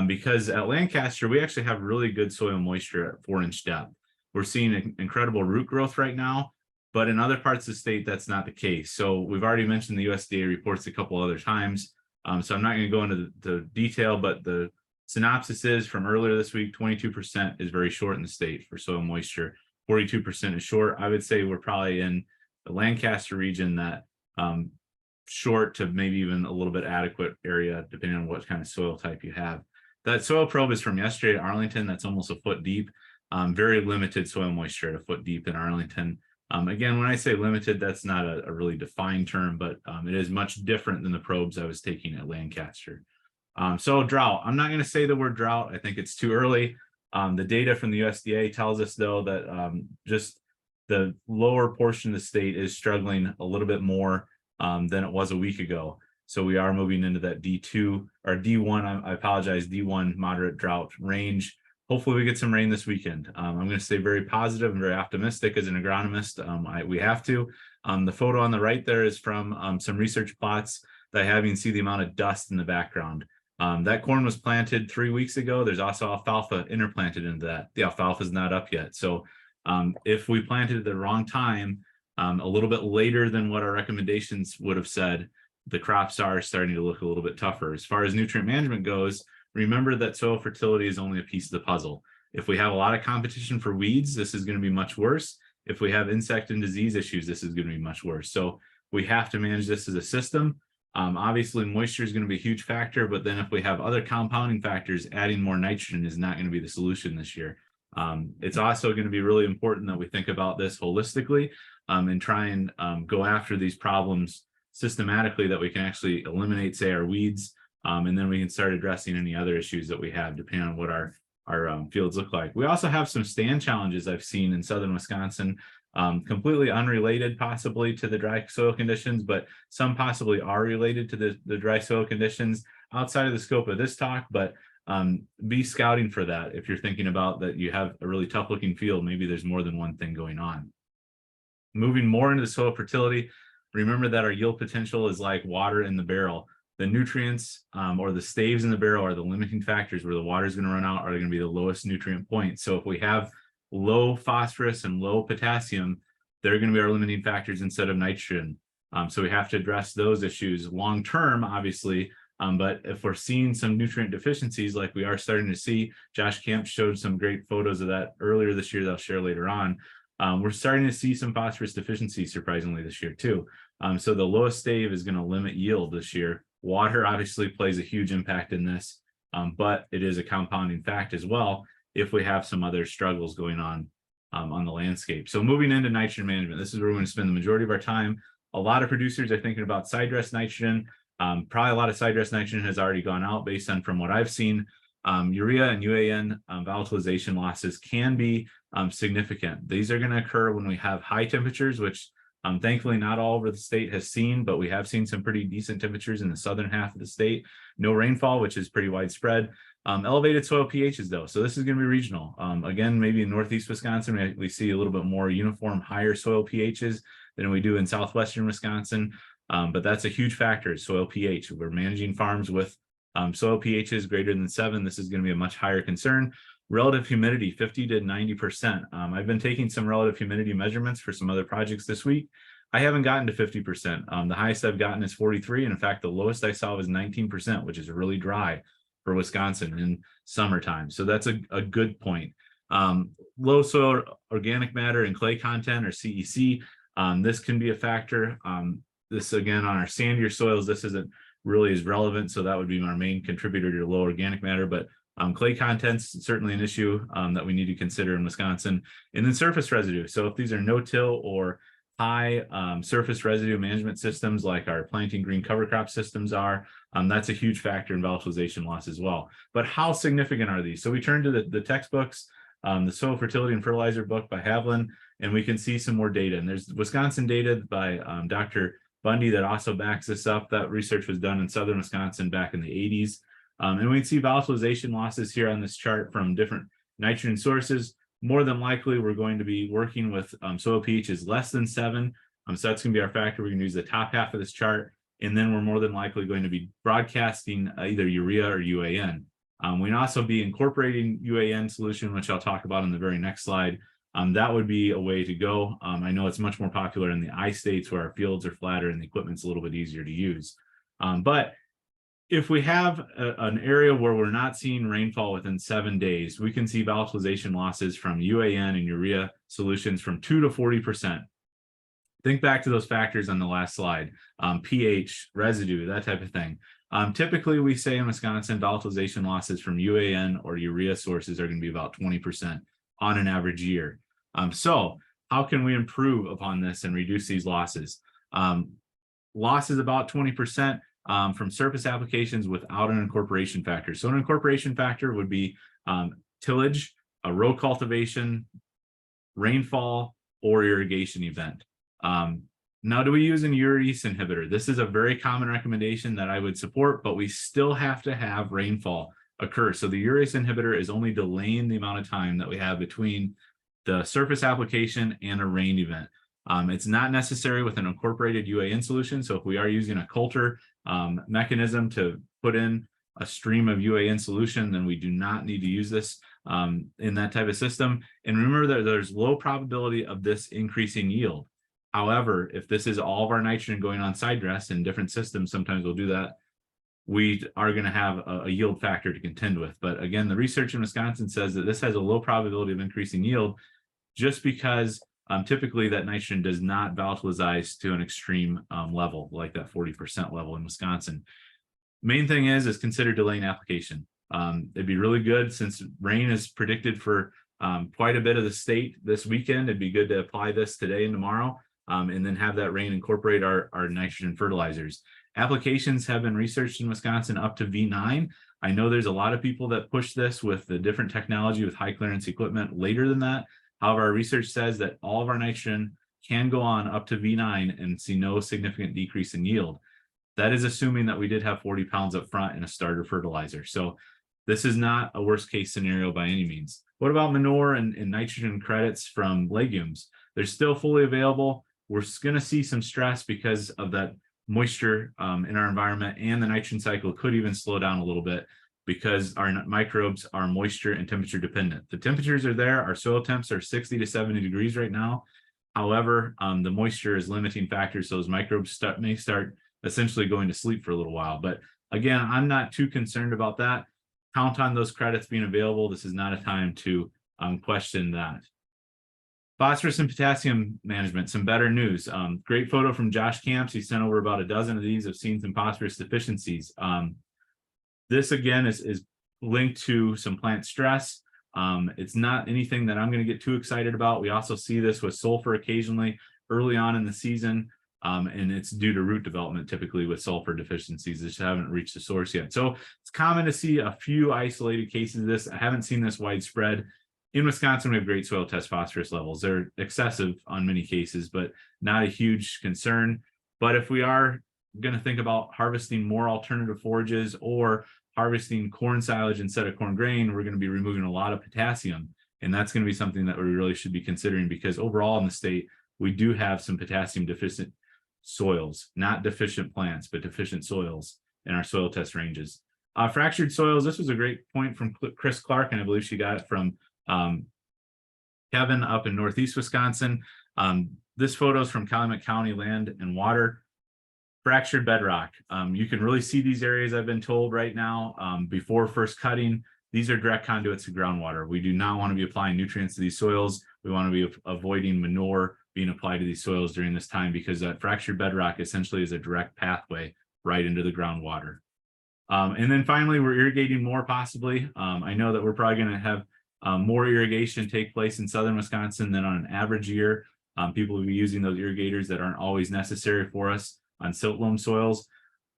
because at Lancaster, we actually have really good soil moisture at 4-inch depth. We're seeing incredible root growth right now, but in other parts of the state, that's not the case. So we've already mentioned the USDA reports a couple other times. So I'm not going to go into the detail, but the synopsis is from earlier this week, 22% is very short in the state for soil moisture. 42% is short. I would say we're probably in the Lancaster region that short to maybe even a little bit adequate area, depending on what kind of soil type you have. That soil probe is from yesterday at Arlington. That's almost a foot deep. Very limited soil moisture at a foot deep in Arlington. Again, when I say limited, that's not a really defined term, but it is much different than the probes I was taking at Lancaster. So drought, I'm not going to say the word drought. I think it's too early. The data from the USDA tells us, though, that just the lower portion of the state is struggling a little bit more than it was a week ago. So we are moving into that D2 or D1, I apologize, D1 moderate drought range. Hopefully we get some rain this weekend. I'm going to stay very positive and very optimistic as an agronomist. We have to. The photo on the right there is from some research plots that I have. You can see the amount of dust in the background. That corn was planted 3 weeks ago. There's also alfalfa interplanted into that. The alfalfa is not up yet. So if we planted at the wrong time, a little bit later than what our recommendations would have said, the crops are starting to look a little bit tougher. As far as nutrient management goes, remember that soil fertility is only a piece of the puzzle. If we have a lot of competition for weeds, this is going to be much worse. If we have insect and disease issues, this is going to be much worse. So we have to manage this as a system. Obviously, moisture is going to be a huge factor, but then if we have other compounding factors, adding more nitrogen is not going to be the solution this year. It's also going to be really important that we think about this holistically and try and go after these problems systematically, that we can actually eliminate, say, our weeds, and then we can start addressing any other issues that we have depending on what our fields look like. We also have some stand challenges I've seen in southern Wisconsin, completely unrelated possibly to the dry soil conditions, but some possibly are related to the dry soil conditions outside of the scope of this talk. But be scouting for that. If you're thinking about that you have a really tough looking field, maybe there's more than one thing going on. Moving more into the soil fertility, remember that our yield potential is like water in the barrel. The nutrients or the staves in the barrel are the limiting factors. Where the water is going to run out are going to be the lowest nutrient points. So if we have low phosphorus and low potassium, they're going to be our limiting factors instead of nitrogen. So we have to address those issues long term, obviously. But if we're seeing some nutrient deficiencies like we are starting to see, Josh Camp showed some great photos of that earlier this year that I'll share later on. We're starting to see some phosphorus deficiency surprisingly this year too. So the lowest stave is going to limit yield this year. Water obviously plays a huge impact in this, but it is a compounding fact as well if we have some other struggles going on the landscape. So moving into nitrogen management, this is where we're going to spend the majority of our time. A lot of producers are thinking about side dress nitrogen. Probably a lot of side dress nitrogen has already gone out based on from what I've seen. Urea and UAN volatilization losses can be significant. These are going to occur when we have high temperatures, which thankfully not all over the state has seen, but we have seen some pretty decent temperatures in the southern half of the state. No rainfall, which is pretty widespread. Elevated soil pHs though, so this is going to be regional. Again, maybe in northeast Wisconsin, we see a little bit more uniform higher soil pHs than we do in southwestern Wisconsin. But that's a huge factor, soil pH. We're managing farms with soil pHs greater than 7. This is going to be a much higher concern. Relative humidity, 50 to 90%. I've been taking some relative humidity measurements for some other projects this week. I haven't gotten to 50%. The highest I've gotten is 43. And in fact, the lowest I saw was 19%, which is really dry for Wisconsin in summertime. So that's a good point. Low soil organic matter and clay content, or CEC. This can be a factor. This again, on our sandier soils, this isn't really as relevant. So that would be our main contributor to low organic matter, but clay content's certainly an issue that we need to consider in Wisconsin. And then surface residue. So if these are no-till or high surface residue management systems like our planting green cover crop systems are, that's a huge factor in volatilization loss as well. But how significant are these? So we turn to the textbooks, the Soil Fertility and Fertilizer book by Havlin, and we can see some more data. And there's Wisconsin data by Dr. Bundy that also backs this up. That research was done in southern Wisconsin back in the 80s. And we can see volatilization losses here on this chart from different nitrogen sources. More than likely, we're going to be working with soil pHs less than 7. So that's going to be our factor. We're going to use the top half of this chart. And then we're more than likely going to be broadcasting either urea or UAN. We can also be incorporating UAN solution, which I'll talk about in the very next slide. That would be a way to go. I know it's much more popular in the I states where our fields are flatter and the equipment's a little bit easier to use. But if we have an area where we're not seeing rainfall within 7 days, we can see volatilization losses from UAN and urea solutions from 2 to 40%. Think back to those factors on the last slide, pH, residue, that type of thing. Typically, we say in Wisconsin, volatilization losses from UAN or urea sources are going to be about 20% on an average year. So how can we improve upon this and reduce these losses? Losses about 20%. From surface applications without an incorporation factor. So an incorporation factor would be tillage, a row cultivation, rainfall, or irrigation event. Now, do we use an urease inhibitor? This is a very common recommendation that I would support, but we still have to have rainfall occur. So the urease inhibitor is only delaying the amount of time that we have between the surface application and a rain event. It's not necessary with an incorporated UAN solution. So if we are using a coulter mechanism to put in a stream of UAN solution, then we do not need to use this in that type of system. And remember that there's low probability of this increasing yield. However, if this is all of our nitrogen going on side dress in different systems, sometimes we'll do that, we are going to have a yield factor to contend with. But again, the research in Wisconsin says that this has a low probability of increasing yield just because typically that nitrogen does not volatilize to an extreme level, like that 40% level in Wisconsin. Main thing is consider delaying application. It'd be really good, since rain is predicted for quite a bit of the state this weekend. It'd be good to apply this today and tomorrow, and then have that rain incorporate our nitrogen fertilizers. Applications have been researched in Wisconsin up to V9. I know there's a lot of people that push this with the different technology with high clearance equipment later than that. However, our research says that all of our nitrogen can go on up to V9 and see no significant decrease in yield. That is assuming that we did have 40 pounds up front in a starter fertilizer. So this is not a worst case scenario by any means. What about manure and nitrogen credits from legumes? They're still fully available. We're going to see some stress because of that moisture in our environment, and the nitrogen cycle could even slow down a little bit because our microbes are moisture and temperature dependent. The temperatures are there. Our soil temps are 60 to 70 degrees right now. However, the moisture is limiting factor, so those microbes may start essentially going to sleep for a little while. But again, I'm not too concerned about that. Count on those credits being available. This is not a time to question that. Phosphorus and potassium management, some better news. Great photo from Josh Camps. He sent over about a dozen of these. I've seen some phosphorus deficiencies. This again is linked to some plant stress. It's not anything that I'm going to get too excited about. We also see this with sulfur occasionally early on in the season. And it's due to root development, typically with sulfur deficiencies that just haven't reached the source yet. So it's common to see a few isolated cases of this. I haven't seen this widespread. In Wisconsin, we have great soil test phosphorus levels. They're excessive on many cases, but not a huge concern. But if we are going to think about harvesting more alternative forages or harvesting corn silage instead of corn grain, we're going to be removing a lot of potassium. And that's going to be something that we really should be considering, because overall in the state, we do have some potassium deficient soils, not deficient plants, but deficient soils in our soil test ranges. Fractured soils, this was a great point from Chris Clark, and I believe she got it from Kevin up in Northeast Wisconsin. This photo is from Calumet County Land and Water. Fractured bedrock. You can really see these areas, I've been told right now, before first cutting. These are direct conduits to groundwater. We do not want to be applying nutrients to these soils. We want to be avoiding manure being applied to these soils during this time, because that fractured bedrock essentially is a direct pathway right into the groundwater. And then finally, we're irrigating more possibly. I know that we're probably going to have more irrigation take place in southern Wisconsin than on an average year. People will be using those irrigators that aren't always necessary for us on silt loam soils.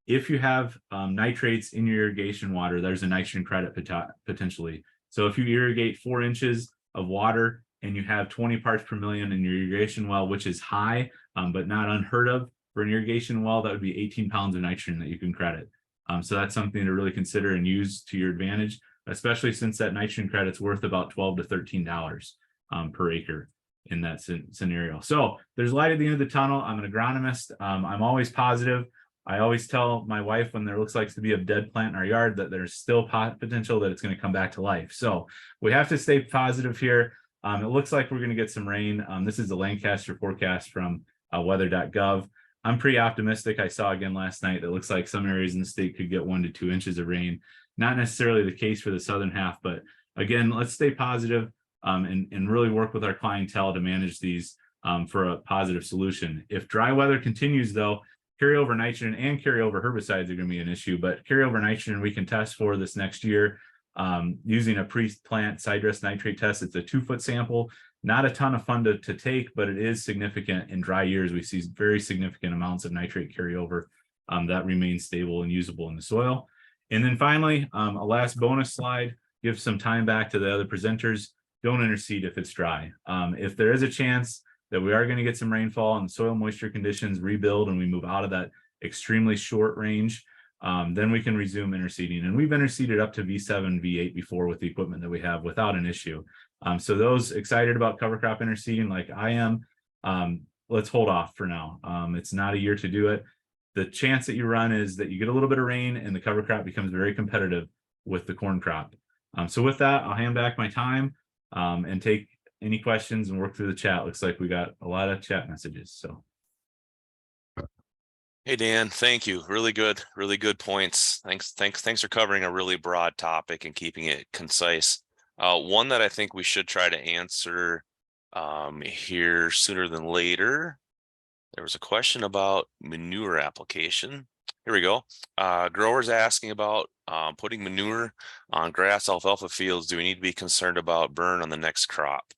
If you have nitrates in your irrigation water, there's a nitrogen credit potentially. So if you irrigate 4 inches of water and you have 20 parts per million in your irrigation well, which is high, but not unheard of for an irrigation well, that would be 18 pounds of nitrogen that you can credit. So that's something to really consider and use to your advantage, especially since that nitrogen credit's worth about $12 to $13 per acre in that scenario. So there's light at the end of the tunnel. I'm an agronomist. I'm always positive. I always tell my wife when there looks like to be a dead plant in our yard that there's still potential that it's going to come back to life. So we have to stay positive here. It looks like we're going to get some rain. This is the Lancaster forecast from weather.gov. I'm pretty optimistic. I saw again last night that looks like some areas in the state could get 1 to 2 inches of rain. Not necessarily the case for the southern half, but again, let's stay positive and really work with our clientele to manage these for a positive solution. If dry weather continues though, carryover nitrogen and carryover herbicides are going to be an issue, but carryover nitrogen we can test for this next year using a pre-plant side dress nitrate test. It's a 2-foot sample, not a ton of fun to take, but it is significant. In dry years, we see very significant amounts of nitrate carryover that remains stable and usable in the soil. And then finally, a last bonus slide, give some time back to the other presenters. Don't interseed if it's dry. If there is a chance that we are going to get some rainfall and soil moisture conditions rebuild and we move out of that extremely short range, then we can resume interseeding. And we've interseeded up to V7, V8 before with the equipment that we have without an issue. So those excited about cover crop interseeding like I am, let's hold off for now. It's not a year to do it. The chance that you run is that you get a little bit of rain and the cover crop becomes very competitive with the corn crop. So with that, I'll hand back my time and take any questions and work through the chat. Looks like we got a lot of chat messages. So. Hey, Dan, thank you. Really good points. Thanks for covering a really broad topic and keeping it concise. One that I think we should try to answer here sooner than later. There was a question about manure application. Here we go. Growers asking about putting manure on grass alfalfa fields. Do we need to be concerned about burn on the next crop?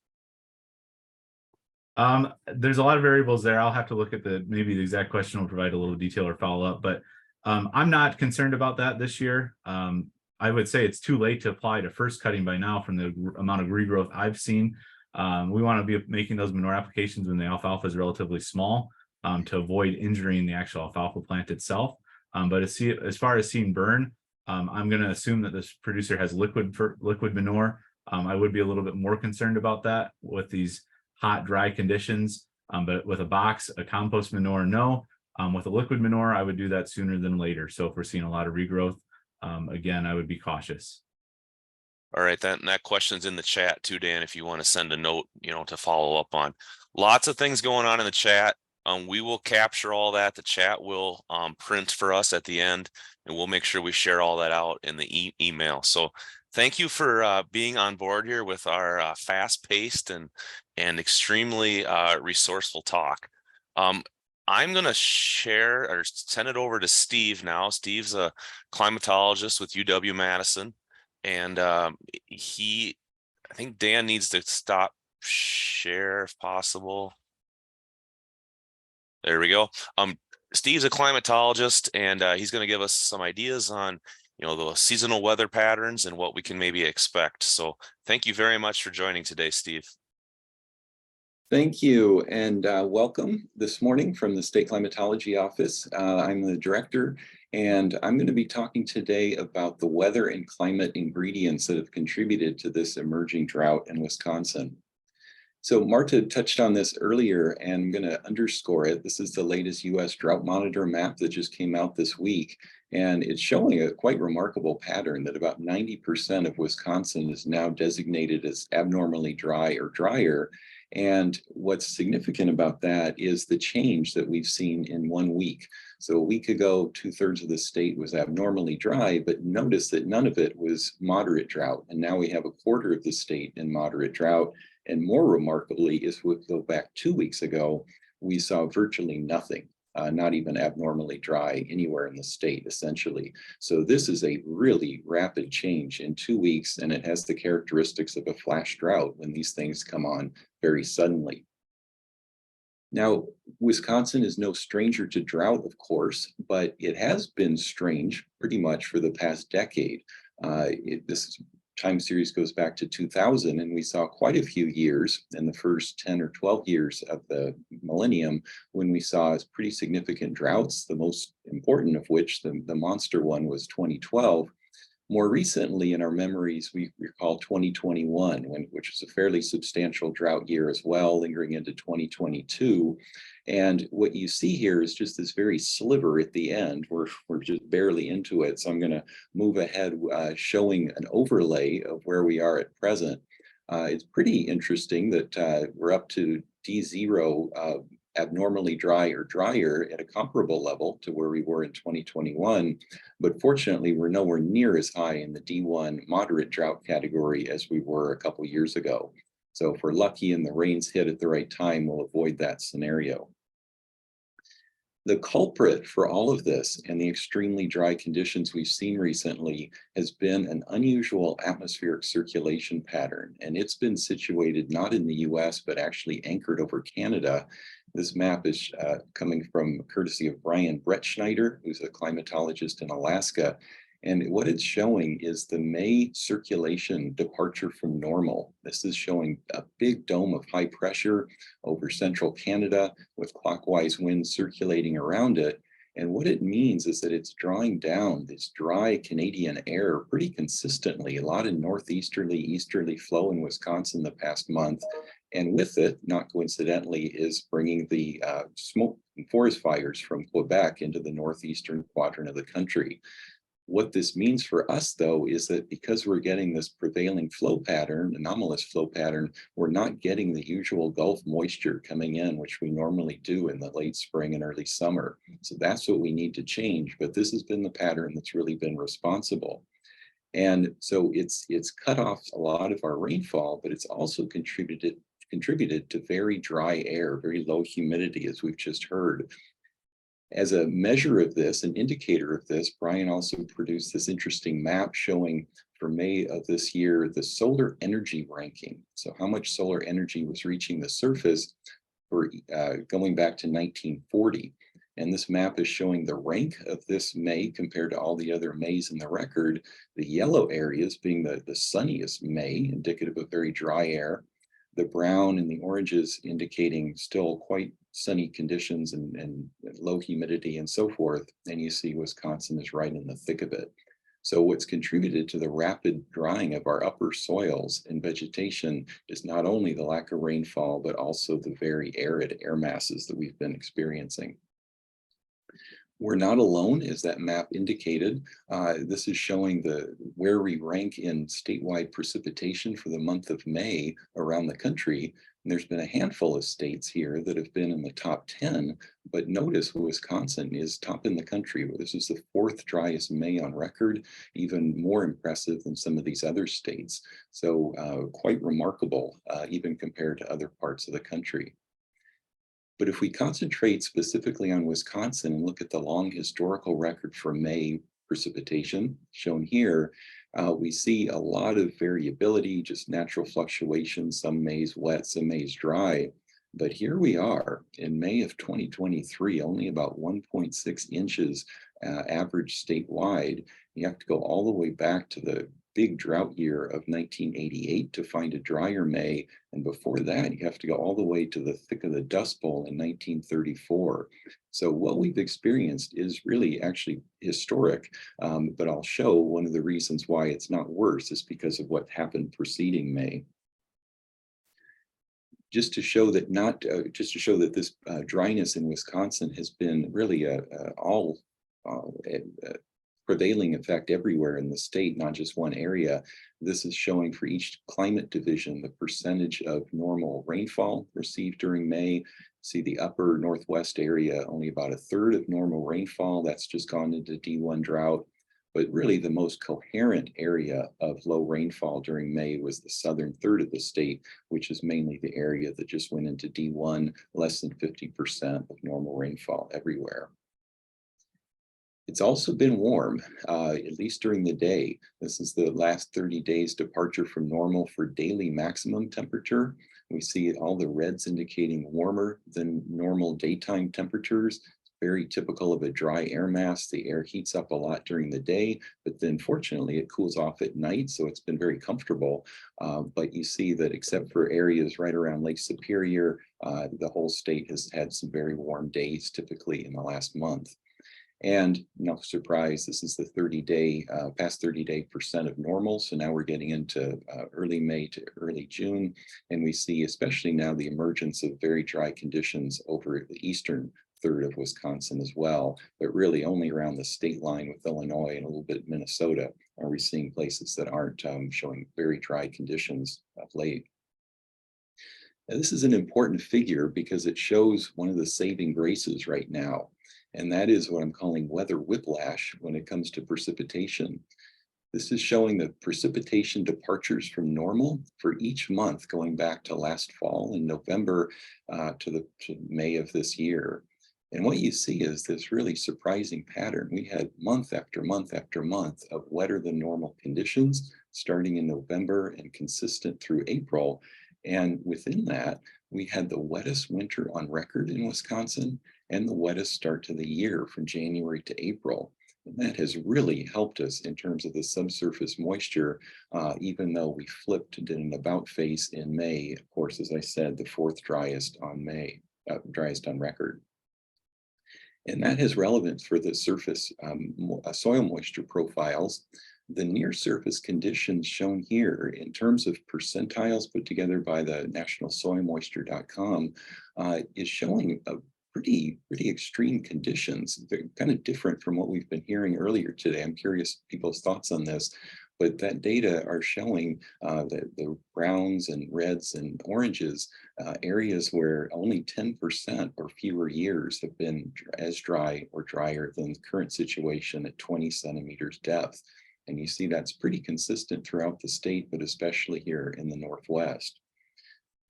There's a lot of variables there. I'll have to look at maybe the exact question will provide a little detail or follow up, but I'm not concerned about that this year. I would say it's too late to apply to first cutting by now from the amount of regrowth I've seen. We want to be making those manure applications when the alfalfa is relatively small to avoid injuring the actual alfalfa plant itself. But as far as seeing burn, I'm going to assume that this producer has liquid manure. I would be a little bit more concerned about that with these hot, dry conditions. But with a box, a compost manure, no. With a liquid manure, I would do that sooner than later. So if we're seeing a lot of regrowth, again, I would be cautious. All right, that question's in the chat too, Dan, if you want to send a note, to follow up on. Lots of things going on in the chat. We will capture all that. The chat will print for us at the end, and we'll make sure we share all that out in the email. So thank you for being on board here with our fast-paced and extremely resourceful talk. I'm going to share or send it over to Steve now. Steve's a climatologist with UW-Madison. And I think Dan needs to stop share if possible. There we go. Steve's a climatologist, and he's going to give us some ideas on, the seasonal weather patterns and what we can maybe expect. So thank you very much for joining today, Steve. Thank you, and welcome this morning from the State Climatology Office. I'm the director, and I'm going to be talking today about the weather and climate ingredients that have contributed to this emerging drought in Wisconsin. So Marta touched on this earlier, and I'm going to underscore it. This is the latest U.S. Drought Monitor map that just came out this week, and it's showing a quite remarkable pattern that about 90% of Wisconsin is now designated as abnormally dry or drier. And what's significant about that is the change that we've seen in 1 week. So a week ago, 2/3 of the state was abnormally dry, but notice that none of it was moderate drought. And now we have 1/4 of the state in moderate drought. And more remarkably, if we go back 2 weeks ago, we saw virtually nothing. Not even abnormally dry anywhere in the state, essentially. So this is a really rapid change in 2 weeks, and it has the characteristics of a flash drought when these things come on very suddenly. Now, Wisconsin is no stranger to drought, of course, but it has been strange pretty much for the past decade. This time series goes back to 2000, and we saw quite a few years in the first 10 or 12 years of the millennium when we saw pretty significant droughts, the most important of which, the monster one, was 2012. More recently in our memories, we recall 2021, which was a fairly substantial drought year as well, lingering into 2022. And what you see here is just this very sliver at the end. We're just barely into it. So I'm going to move ahead showing an overlay of where we are at present. It's pretty interesting that we're up to D0 abnormally dry or drier at a comparable level to where we were in 2021. But fortunately, we're nowhere near as high in the D1 moderate drought category as we were a couple years ago. So if we're lucky and the rains hit at the right time, we'll avoid that scenario. The culprit for all of this and the extremely dry conditions we've seen recently has been an unusual atmospheric circulation pattern. And it's been situated not in the US, but actually anchored over Canada. This map is coming from courtesy of Brian Brettschneider, who's a climatologist in Alaska. And what it's showing is the May circulation departure from normal. This is showing a big dome of high pressure over central Canada with clockwise winds circulating around it. And what it means is that it's drawing down this dry Canadian air pretty consistently, a lot of northeasterly, easterly flow in Wisconsin the past month. And with it, not coincidentally, is bringing the smoke and forest fires from Quebec into the northeastern quadrant of the country. What this means for us, though, is that because we're getting this prevailing flow pattern, anomalous flow pattern, we're not getting the usual Gulf moisture coming in, which we normally do in the late spring and early summer. So that's what we need to change. But this has been the pattern that's really been responsible. And so it's cut off a lot of our rainfall, but it's also contributed contributed to very dry air, very low humidity, as we've just heard. As a measure of this, an indicator of this, Brian also produced this interesting map showing for May of this year, the solar energy ranking. So how much solar energy was reaching the surface for going back to 1940. And this map is showing the rank of this May compared to all the other Mays in the record. The yellow areas being the sunniest May, indicative of very dry air. The brown and the oranges indicating still quite sunny conditions and low humidity and so forth. And you see Wisconsin is right in the thick of it. So what's contributed to the rapid drying of our upper soils and vegetation is not only the lack of rainfall, but also the very arid air masses that we've been experiencing. We're not alone, as that map indicated. This is showing where we rank in statewide precipitation for the month of May around the country. And there's been a handful of states here that have been in the top 10, but notice Wisconsin is top in the country. This is the 4th driest May on record, even more impressive than some of these other states. So quite remarkable, even compared to other parts of the country. But if we concentrate specifically on Wisconsin and look at the long historical record for May precipitation shown here, we see a lot of variability, just natural fluctuations, some Mays wet, some Mays dry. But here we are in May of 2023, only about 1.6 inches average statewide. You have to go all the way back to the big drought year of 1988 to find a drier May. And before that, you have to go all the way to the thick of the Dust Bowl in 1934. So what we've experienced is really actually historic, but I'll show one of the reasons why it's not worse is because of what happened preceding May. Just to show that this dryness in Wisconsin has been really all prevailing effect everywhere in the state, not just one area. This is showing for each climate division the percentage of normal rainfall received during May. See the upper northwest area, only about 1/3 of normal rainfall. That's just gone into D1 drought. But really the most coherent area of low rainfall during May was the southern third of the state, which is mainly the area that just went into D1, less than 50% of normal rainfall everywhere. It's also been warm, at least during the day. This is the last 30 days departure from normal for daily maximum temperature. We see all the reds indicating warmer than normal daytime temperatures. Very typical of a dry air mass. The air heats up a lot during the day, but then fortunately it cools off at night. So it's been very comfortable. But you see that except for areas right around Lake Superior, the whole state has had some very warm days typically in the last month. And no surprise, this is the 30-day, past 30-day percent of normal. So now we're getting into early May to early June. And we see, especially now, the emergence of very dry conditions over the eastern third of Wisconsin as well, but really only around the state line with Illinois and a little bit Minnesota are we seeing places that aren't showing very dry conditions of late. Now, this is an important figure because it shows one of the saving graces right now. And that is what I'm calling weather whiplash when it comes to precipitation. This is showing the precipitation departures from normal for each month going back to last fall in November to May of this year. And what you see is this really surprising pattern. We had month after month after month of wetter than normal conditions starting in November and consistent through April. And within that, we had the wettest winter on record in Wisconsin and the wettest start to the year from January to April. And that has really helped us in terms of the subsurface moisture, even though we flipped and did an about face in May. Of course, as I said, the 4th driest on May, driest on record. And that has relevance for the surface soil moisture profiles. The near surface conditions shown here in terms of percentiles put together by the nationalsoilmoisture.com is showing a pretty extreme conditions. They're kind of different from what we've been hearing earlier today. I'm curious people's thoughts on this, but that data are showing that the browns and reds and oranges, areas where only 10% or fewer years have been as dry or drier than the current situation at 20 centimeters depth. And you see that's pretty consistent throughout the state, but especially here in the Northwest.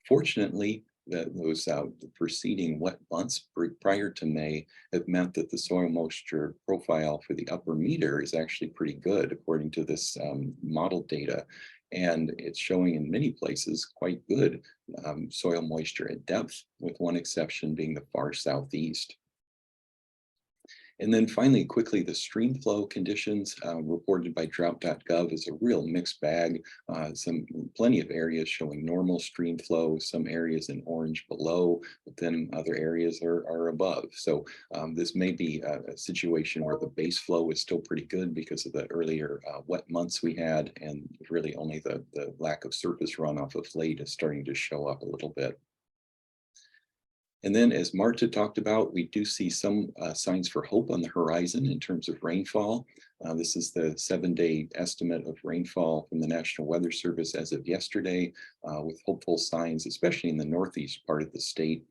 Fortunately, those the preceding wet months prior to May have meant that the soil moisture profile for the upper meter is actually pretty good according to this model data. And it's showing in many places quite good soil moisture at depth, with one exception being the far southeast. And then finally, quickly, the stream flow conditions reported by drought.gov is a real mixed bag. Plenty of areas showing normal stream flow, some areas in orange below, but then other areas are above. So this may be a situation where the base flow is still pretty good because of the earlier wet months we had, and really only the lack of surface runoff of late is starting to show up a little bit. And then, as Marta talked about, we do see some signs for hope on the horizon in terms of rainfall. This is the 7-day estimate of rainfall from the National Weather Service as of yesterday, with hopeful signs, especially in the northeast part of the state,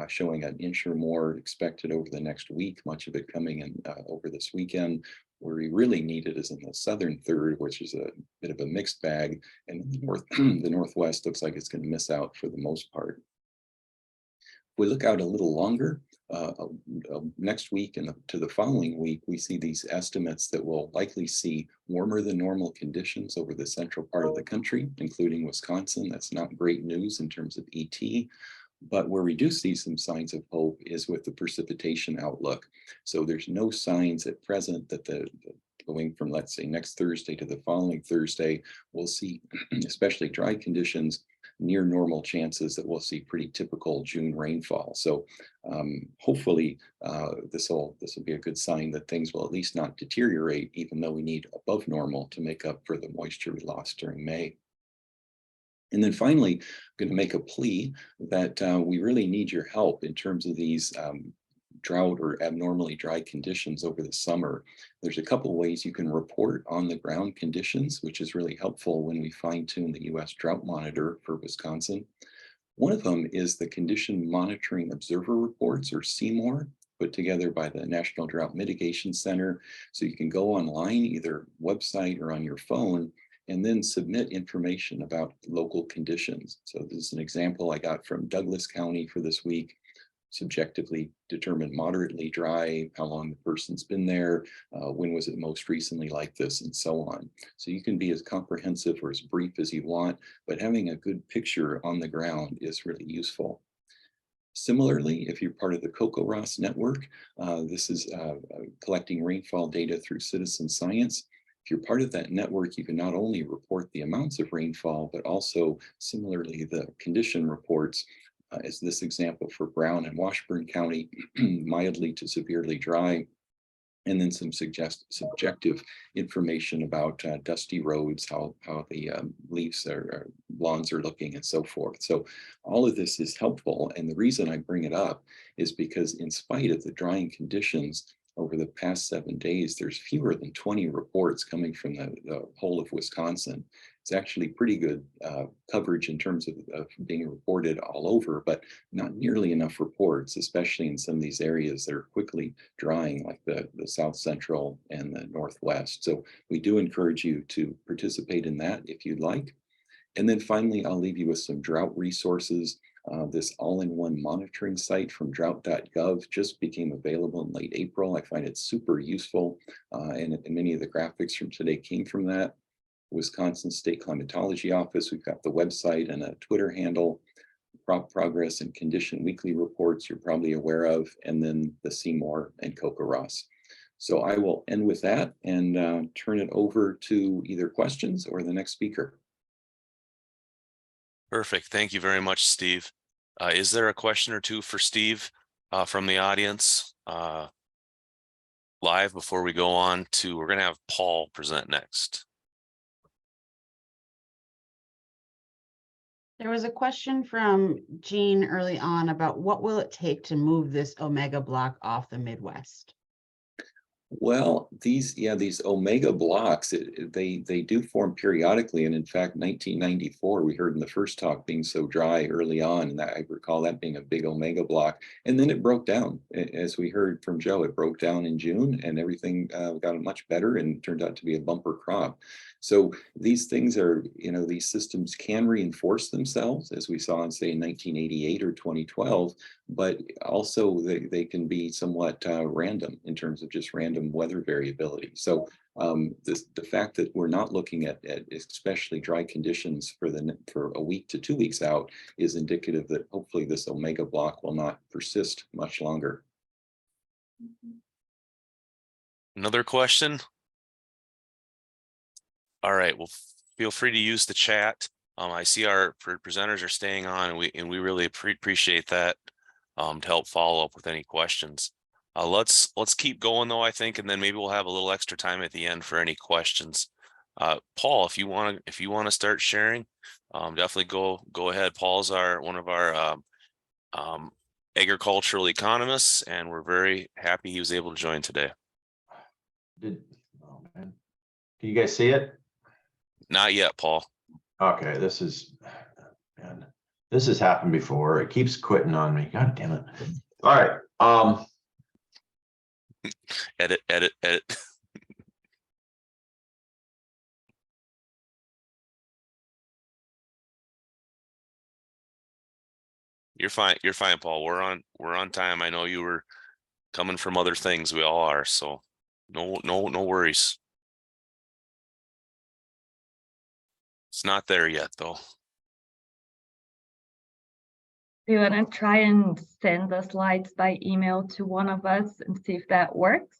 showing an inch or more expected over the next week, much of it coming in over this weekend. Where we really need it is in the southern third, which is a bit of a mixed bag, and the northwest looks like it's going to miss out for the most part. We look out a little longer, next week and to the following week, we see these estimates that will likely see warmer than normal conditions over the central part of the country, including Wisconsin. That's not great news in terms of ET. But where we do see some signs of hope is with the precipitation outlook. So there's no signs at present that going from, let's say, next Thursday to the following Thursday, we'll see, especially dry conditions, near normal chances that we'll see pretty typical June rainfall. So hopefully this will be a good sign that things will at least not deteriorate, even though we need above normal to make up for the moisture we lost during May. And then finally, I'm going to make a plea that we really need your help in terms of these drought or abnormally dry conditions over the summer. There's a couple ways you can report on the ground conditions, which is really helpful when we fine-tune the U.S. Drought Monitor for Wisconsin. One of them is the Condition Monitoring Observer Reports, or CMOR, put together by the National Drought Mitigation Center. So you can go online, either website or on your phone, and then submit information about local conditions. So this is an example I got from Douglas County for this week. Subjectively determined moderately dry, how long the person's been there, when was it most recently like this, and so on. So you can be as comprehensive or as brief as you want, but having a good picture on the ground is really useful. Similarly, if you're part of the CocoRoss network, this is collecting rainfall data through citizen science. If you're part of that network, you can not only report the amounts of rainfall, but also similarly the condition reports, as this example for Brown and Washburn County, mildly to severely dry, and then some subjective information about dusty roads, how the leaves or lawns are looking, and so forth. So all of this is helpful. And the reason I bring it up is because in spite of the drying conditions over the past 7 days, there's fewer than 20 reports coming from the whole of Wisconsin. It's actually pretty good coverage in terms of being reported all over, but not nearly enough reports, especially in some of these areas that are quickly drying, like the South Central and the Northwest. So we do encourage you to participate in that if you'd like. And then finally, I'll leave you with some drought resources. This all-in-one monitoring site from drought.gov just became available in late April. I find it super useful, and many of the graphics from today came from that. Wisconsin State Climatology Office, we've got the website and a Twitter handle. Crop progress and condition weekly reports you're probably aware of, and then the CMOR and CocoRoss. So I will end with that and turn it over to either questions or the next speaker. Perfect. Thank you very much, Steve. Is there a question or two for Steve from the audience live before we go on to, we're going to have Paul present next. There was a question from Gene early on about what will it take to move this omega block off the Midwest? Well, these omega blocks, they do form periodically. And in fact, 1994, we heard in the first talk being so dry early on, and I recall that being a big omega block. And then it broke down. As we heard from Joe, it broke down in June and everything got much better and turned out to be a bumper crop. So these things are, these systems can reinforce themselves, as we saw in, say, 1988 or 2012, but also they can be somewhat random in terms of just random weather variability. So the fact that we're not looking at especially dry conditions for a week to 2 weeks out is indicative that hopefully this omega block will not persist much longer. Another question? All right, well, feel free to use the chat. I see our presenters are staying on, and we really appreciate that to help follow up with any questions. Let's keep going though, I think, and then maybe we'll have a little extra time at the end for any questions. Paul, if you want to start sharing, definitely go ahead. Paul's one of our agricultural economists, and we're very happy he was able to join today. Oh man, can you guys see it? Not yet, Paul. Okay, this has happened before. It keeps quitting on me. God damn it. All right. Edit. You're fine, Paul. We're on time. I know you were coming from other things. We all are, so no worries. It's not there yet though. Do you want to try and send the slides by email to one of us and see if that works?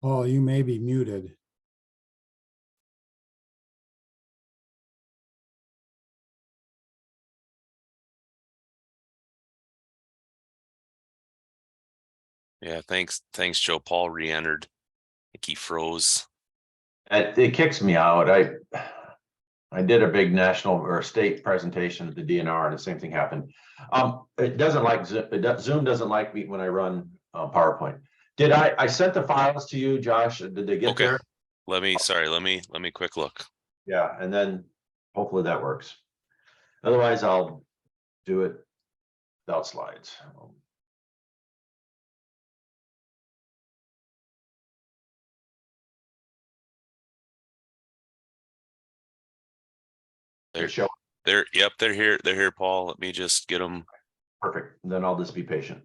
Paul, you may be muted. Yeah, thanks, Joe. Paul re-entered. I think he froze. It kicks me out. I did a big national or state presentation at the DNR, and the same thing happened. It doesn't like Zoom doesn't like me when I run PowerPoint. I sent the files to you, Josh? Did they get there? Let me quick look. Yeah, and then hopefully that works. Otherwise, I'll do it without slides. They're here, Paul. Let me just get them. Perfect. Then I'll just be patient.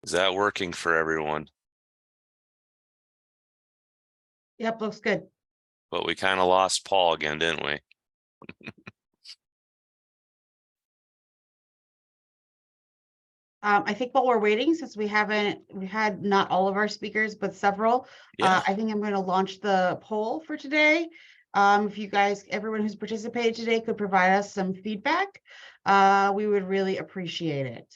Is that working for everyone? Yep, looks good. But we kind of lost Paul again, didn't we? I think while we're waiting, since we had not all of our speakers, but several, Yeah. I think I'm going to launch the poll for today. If you guys, everyone who's participated today could provide us some feedback, we would really appreciate it.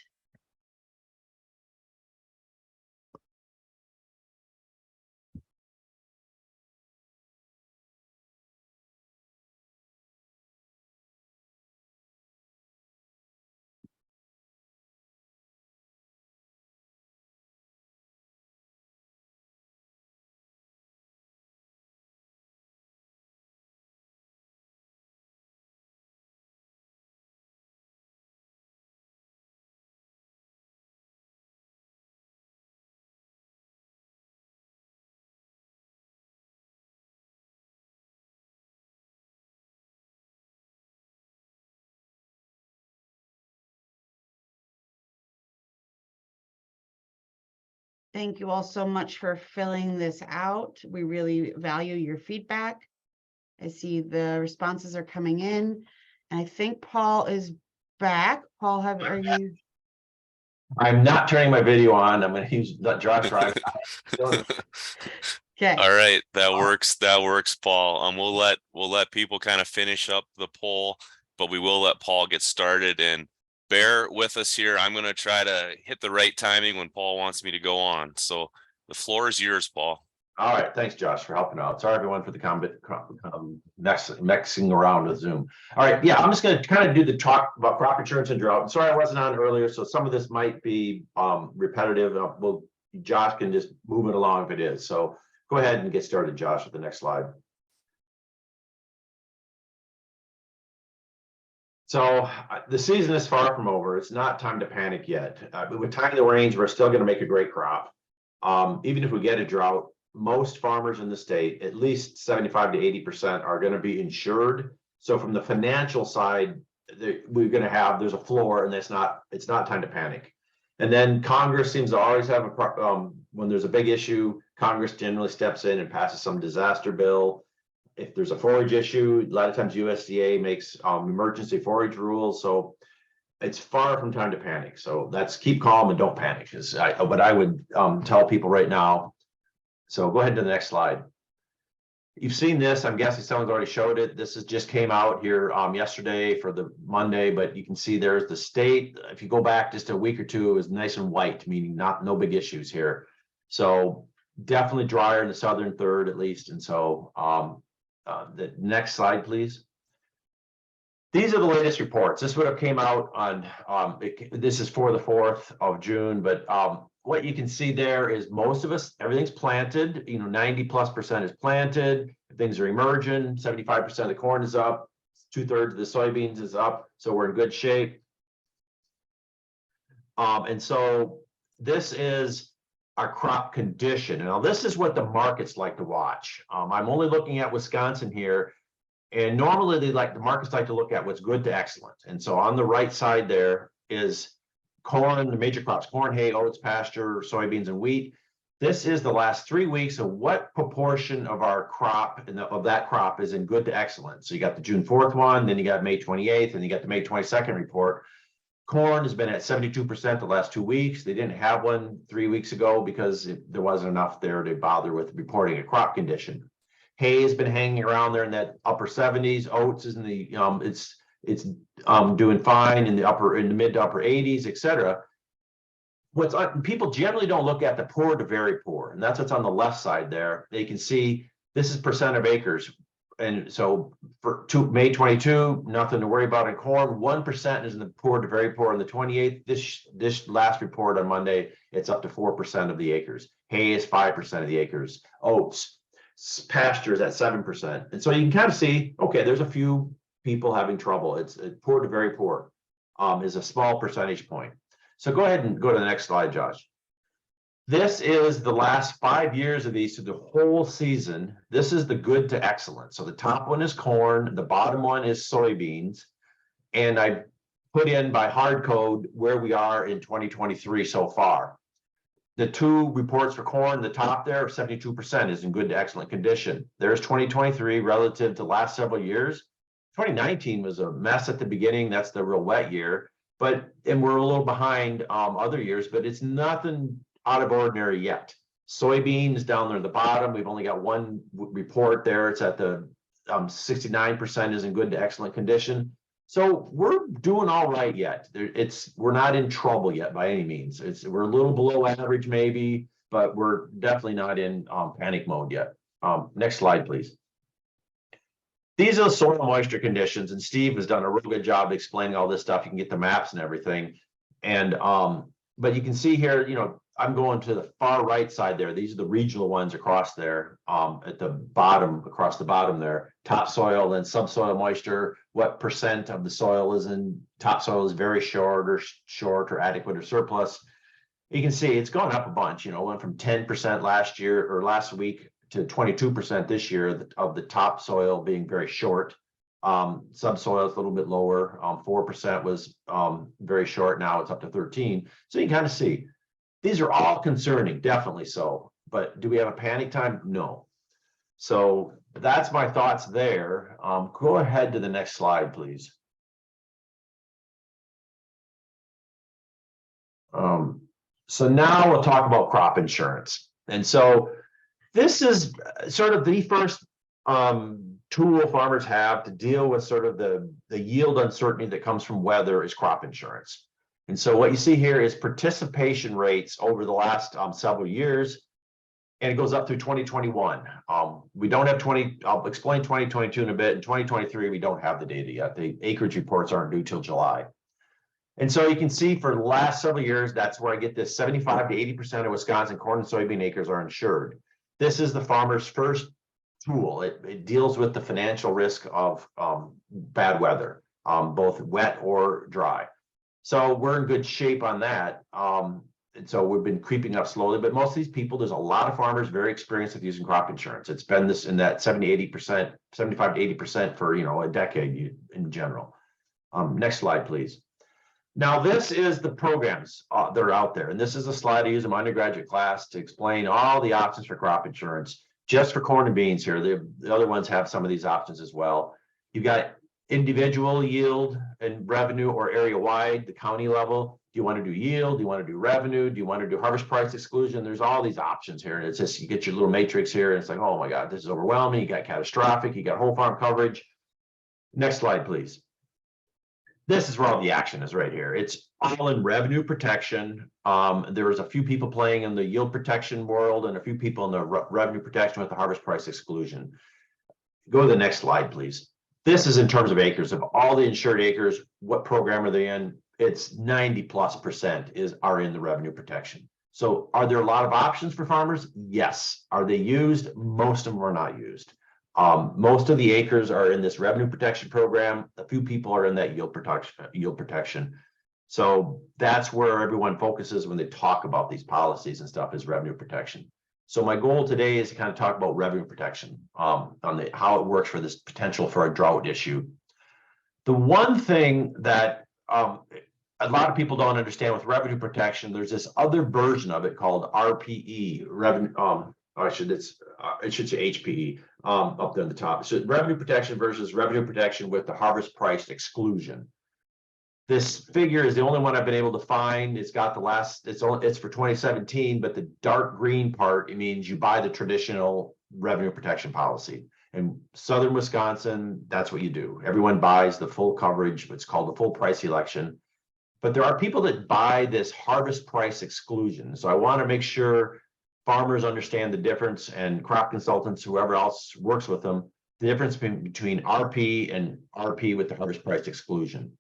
Thank you all so much for filling this out. We really value your feedback. I see the responses are coming in, and I think Paul is back. Paul, are you? I'm not turning my video on. I'm going to use the Josh drive. Okay. All right, that works. That works, Paul. We'll let people kind of finish up the poll, but we will let Paul get started, and bear with us here. I'm going to try to hit the right timing when Paul wants me to go on. So the floor is yours, Paul. All right, thanks, Josh, for helping out. Sorry, everyone, for the messing around with Zoom. All right, yeah, I'm just going to kind of do the talk about crop insurance and drought. Sorry, I wasn't on earlier, so some of this might be repetitive. Josh can just move it along if it is. So go ahead and get started, Josh, with the next slide. So the season is far from over. It's not time to panic yet. With time in the range, we're still going to make a great crop. Even if we get a drought, most farmers in the state, at least 75 to 80%, are going to be insured. So from the financial side, we're going to have, there's a floor, and it's not time to panic. And then Congress seems to always have when there's a big issue, Congress generally steps in and passes some disaster bill. If there's a forage issue, a lot of times USDA makes emergency forage rules. So it's far from time to panic. So that's keep calm and don't panic is what I would tell people right now. So go ahead to the next slide. You've seen this. I'm guessing someone's already showed it. This just came out here yesterday for the Monday, but you can see there's the state. If you go back just a week or two, it was nice and white, meaning no big issues here. So definitely drier in the southern third at least. And so the next slide, please. These are the latest reports. This would have came out on, this is for the 4th of June, but what you can see there is most of us, everything's planted, 90+% is planted, things are emerging, 75% of the corn is up, 2/3 of the soybeans is up, so we're in good shape. And so this is our crop condition. Now this is what the markets like to watch. I'm only looking at Wisconsin here. And normally the markets like to look at what's good to excellent. And so on the right side there is corn, the major crops, corn, hay, oats, pasture, soybeans, and wheat. This is the last 3 weeks of what proportion of our crop and of that crop is in good to excellent. So you got the June 4th one, then you got May 28th, and you got the May 22nd report. Corn has been at 72% the last 2 weeks. They didn't have one 3 weeks ago because there wasn't enough there to bother with reporting a crop condition. Hay has been hanging around there in that upper 70s. Oats is in the it's doing fine in the mid to upper 80s, etc. People generally don't look at the poor to very poor, and that's what's on the left side there. They can see this is percent of acres, and so for May 22, nothing to worry about in corn. 1% is in the poor to very poor on the 28th. This last report on Monday, it's up to 4% of the acres. Hay is 5% of the acres. Oats, pastures at 7%. And so you can kind of see, okay, there's a few people having trouble. It's poor to very poor is a small percentage point. So go ahead and go to the next slide, Josh. This is the last 5 years of these, so the whole season. This is the good to excellent. So the top one is corn, the bottom one is soybeans. And I put in by hard code where we are in 2023 so far. The two reports for corn, the top there, 72% is in good to excellent condition. There's 2023 relative to last several years. 2019 was a mess at the beginning. That's the real wet year. And we're a little behind other years, but it's nothing out of ordinary yet. Soybeans down there at the bottom, we've only got one report there. It's at the 69% is in good to excellent condition. So we're doing all right yet. We're not in trouble yet by any means. We're a little below average maybe, but we're definitely not in panic mode yet. Next slide, please. These are the soil moisture conditions, and Steve has done a real good job explaining all this stuff. You can get the maps and everything. And but you can see here, I'm going to the far right side there. These are the regional ones across there at the bottom, across the bottom there. Topsoil and subsoil moisture. What percent of the soil is in topsoil is very short or adequate or surplus. You can see it's gone up a bunch. Went from 10% last year or last week to 22% this year of the topsoil being very short. Subsoil is a little bit lower. 4% was very short. Now it's up to 13. So you can kind of see These are all concerning, definitely so. But do we have a panic time? No. So that's my thoughts there. Go ahead to the next slide, please. So now we'll talk about crop insurance. And so this is sort of the first tool farmers have to deal with sort of the yield uncertainty that comes from weather is crop insurance. And so what you see here is participation rates over the last several years, and it goes up through 2021. We don't have I'll explain 2022 in a bit. In 2023, we don't have the data yet. The acreage reports aren't due till July. And so you can see for the last several years, that's where I get this 75 to 80% of Wisconsin corn and soybean acres are insured. This is the farmer's first tool. It deals with the financial risk of bad weather, both wet or dry. So we're in good shape on that. And so we've been creeping up slowly, but most of these people, there's a lot of farmers very experienced with using crop insurance. It's been this in that 70-80%, 75 to 80% for a decade in general. Next slide, please. Now, this is the programs that are out there. And this is a slide I use in my undergraduate class to explain all the options for crop insurance, just for corn and beans here. The other ones have some of these options as well. You've got individual yield and revenue or area wide, the county level. Do you want to do yield? Do you want to do revenue? Do you want to do harvest price exclusion? There's all these options here. And it's just, you get your little matrix here and it's like, oh my God, this is overwhelming. You got catastrophic, you got whole farm coverage. Next slide, please. This is where all the action is right here. It's all in revenue protection. There was a few people playing in the yield protection world and a few people in the revenue protection with the harvest price exclusion. Go to the next slide, please. This is in terms of acres. Of all the insured acres, what program are they in? It's 90+% are in the revenue protection. So are there a lot of options for farmers? Yes. Are they used? Most of them are not used. Most of the acres are in this revenue protection program. A few people are in that yield protection. So that's where everyone focuses when they talk about these policies and stuff, is revenue protection. So my goal today is to kind of talk about revenue protection, on how it works for this potential for a drought issue. The one thing that a lot of people don't understand with revenue protection, there's this other version of it called RPE, revenue. It should say HPE up there on the top. So revenue protection versus revenue protection with the harvest price exclusion. This figure is the only one I've been able to find. It's got the last, it's for 2017, but the dark green part, it means you buy the traditional revenue protection policy. In southern Wisconsin, that's what you do. Everyone buys the full coverage. It's called the full price election. But there are people that buy this harvest price exclusion. So I want to make sure farmers understand the difference, and crop consultants, whoever else works with them, the difference between RP and RP with the harvest price exclusion.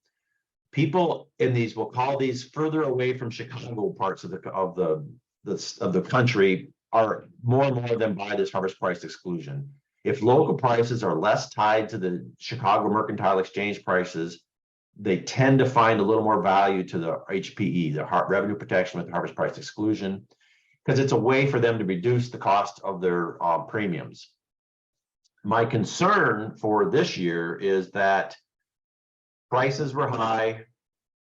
People in these, we'll call these further away from Chicago parts of the country, are more and more of them buy this harvest price exclusion. If local prices are less tied to the Chicago Mercantile Exchange prices, they tend to find a little more value to the HPE, the revenue protection with the harvest price exclusion, because it's a way for them to reduce the cost of their premiums. My concern for this year is that prices were high,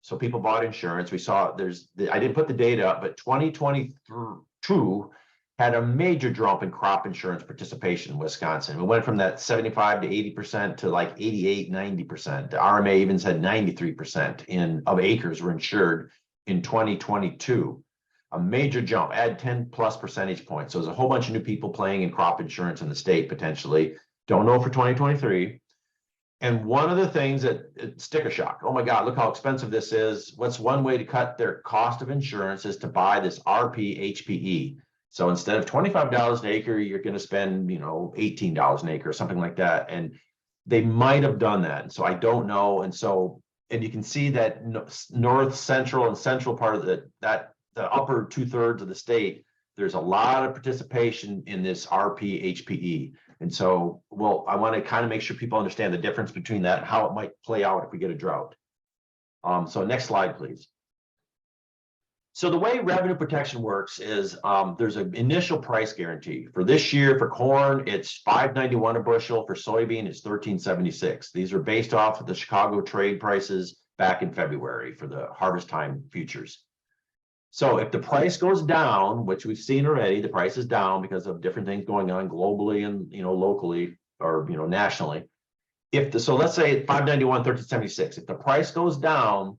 so people bought insurance. We saw I didn't put the data up, but 2022 had a major drop in crop insurance participation in Wisconsin. We went from that 75 to 80% to like 88, 90%. The RMA even said 93% of acres were insured in 2022. A major jump, add 10+ percentage points. So there's a whole bunch of new people playing in crop insurance in the state potentially. Don't know for 2023. And one of the things that sticker shock, oh my God, look how expensive this is. What's one way to cut their cost of insurance is to buy this RP HPE. So instead of $25 an acre, you're going to spend, $18 an acre or something like that. And they might have done that. And so I don't know. And you can see that north, central, and central part of the upper 2/3 of the state, there's a lot of participation in this RP HPE. And so, I want to kind of make sure people understand the difference between that and how it might play out if we get a drought. So next slide, please. So the way revenue protection works is there's an initial price guarantee. For this year, for corn, it's $5.91 a bushel. For soybean, it's $13.76. These are based off of the Chicago trade prices back in February for the harvest time futures. So if the price goes down, which we've seen already, the price is down because of different things going on globally and, locally or, nationally. So let's say 591, 1376, if the price goes down,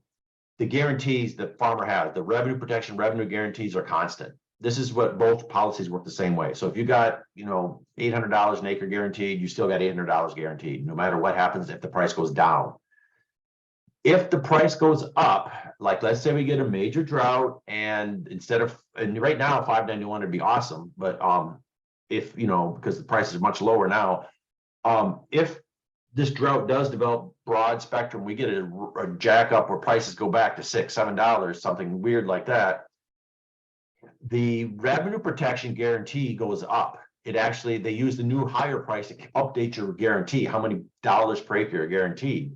the guarantees that farmer has, the revenue protection, revenue guarantees are constant. This is what both policies work the same way. So if you got, $800 an acre guaranteed, you still got $800 guaranteed, no matter what happens if the price goes down. If the price goes up, like let's say we get a major drought and and right now 591 would be awesome, but if because the price is much lower now, if this drought does develop broad spectrum, we get a jack up where prices go back to $6, $7, something weird like that. The revenue protection guarantee goes up. They use the new higher price to update your guarantee, how many dollars per acre are guaranteed.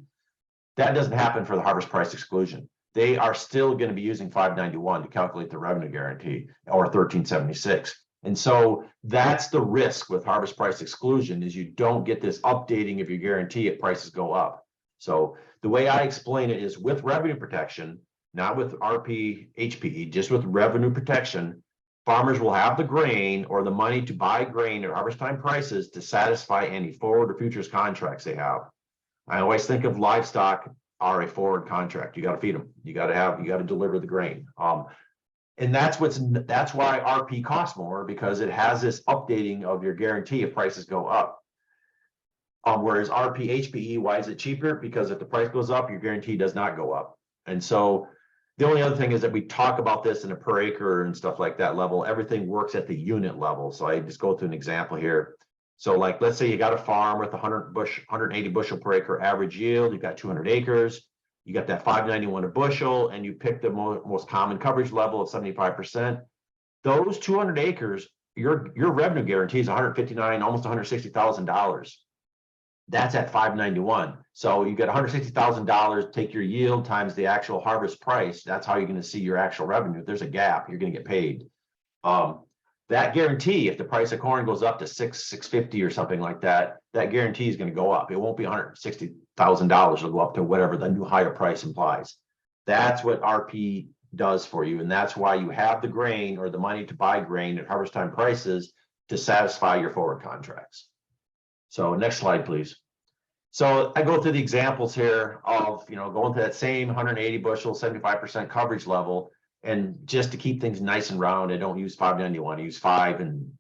That doesn't happen for the harvest price exclusion. They are still going to be using 591 to calculate the revenue guarantee, or 1376. And so that's the risk with harvest price exclusion, is you don't get this updating of your guarantee if prices go up. So the way I explain it is with revenue protection, not with RP, HPE, just with revenue protection, farmers will have the grain or the money to buy grain at harvest time prices to satisfy any forward or futures contracts they have. I always think of livestock are a forward contract. You got to feed them. You got to deliver the grain. And that's why RP costs more, because it has this updating of your guarantee if prices go up. Whereas RP, HPE, why is it cheaper? Because if the price goes up, your guarantee does not go up. And so the only other thing is that we talk about this in a per acre and stuff like that level. Everything works at the unit level. So I just go through an example here. So like, let's say you got a farm with 180 bushel per acre average yield. You've got 200 acres. You got that 591 a bushel, and you pick the most common coverage level of 75%. Those 200 acres, your revenue guarantee is $159,000, almost $160,000. That's at 591. So you get $160,000, take your yield times the actual harvest price. That's how you're going to see your actual revenue. If there's a gap, you're going to get paid. That guarantee, if the price of corn goes up to $650 or something like that, that guarantee is going to go up. It won't be $160,000. It'll go up to whatever the new higher price implies. That's what RP does for you. And that's why you have the grain or the money to buy grain at harvest time prices to satisfy your forward contracts. So next slide, please. So I go through the examples here of, going to that same 180 bushel, 75% coverage level. And just to keep things nice and round, I don't use 591. I use 5, and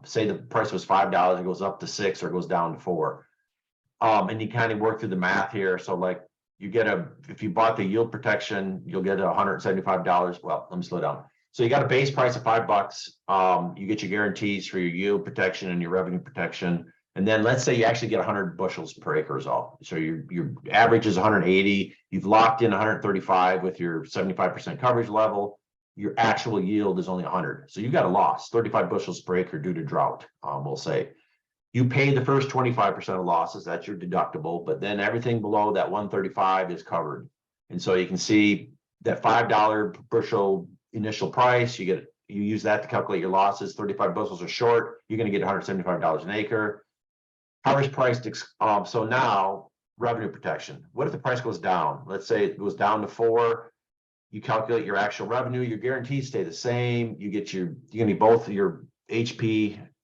say the price was $5, it goes up to 6 or it goes down to 4. And you kind of work through the math here. So like if you bought the yield protection, you'll get $175. Well, let me slow down. So you got a base price of $5. You get your guarantees for your yield protection and your revenue protection. And then let's say you actually get 100 bushels per acre is all. So your average is 180. You've locked in 135 with your 75% coverage level. Your actual yield is only 100. So you've got a loss, 35 bushels per acre due to drought, we'll say. You pay the first 25% of losses, that's your deductible, but then everything below that 135 is covered. And so you can see that $5 per bushel initial price, you use that to calculate your losses. 35 bushels are short, you're going to get $175 an acre. Harvest price, so now revenue protection. What if the price goes down? Let's say it goes down to 4. You calculate your actual revenue, your guarantees stay the same. You're going to need both your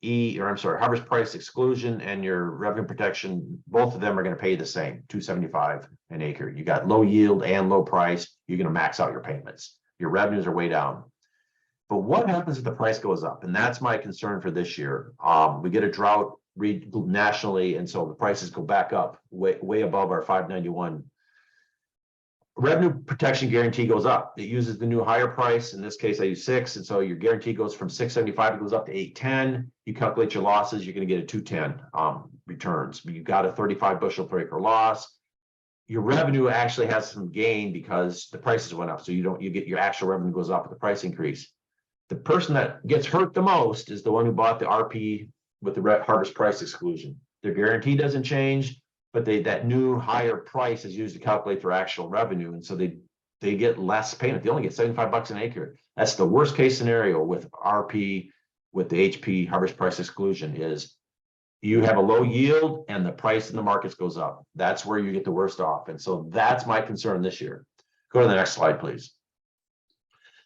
harvest price exclusion and your revenue protection. Both of them are going to pay the same, $275 an acre. You got low yield and low price. You're going to max out your payments. Your revenues are way down. But what happens if the price goes up? And that's my concern for this year. We get a drought nationally, and so the prices go back up way above our 591. Revenue protection guarantee goes up. It uses the new higher price. In this case, I use 6, and so your guarantee goes from 675, it goes up to 810. You calculate your losses, you're going to get a 210 returns. You got a 35 bushel per acre loss. Your revenue actually has some gain because the prices went up, so you get your actual revenue goes up with the price increase. The person that gets hurt the most is the one who bought the RP with the harvest price exclusion. Their guarantee doesn't change, but that new higher price is used to calculate their actual revenue, and so they get less payment. They only get $75 an acre. That's the worst case scenario with RP, with the HP harvest price exclusion, is you have a low yield and the price in the markets goes up. That's where you get the worst off. And so that's my concern this year. Go to the next slide, please.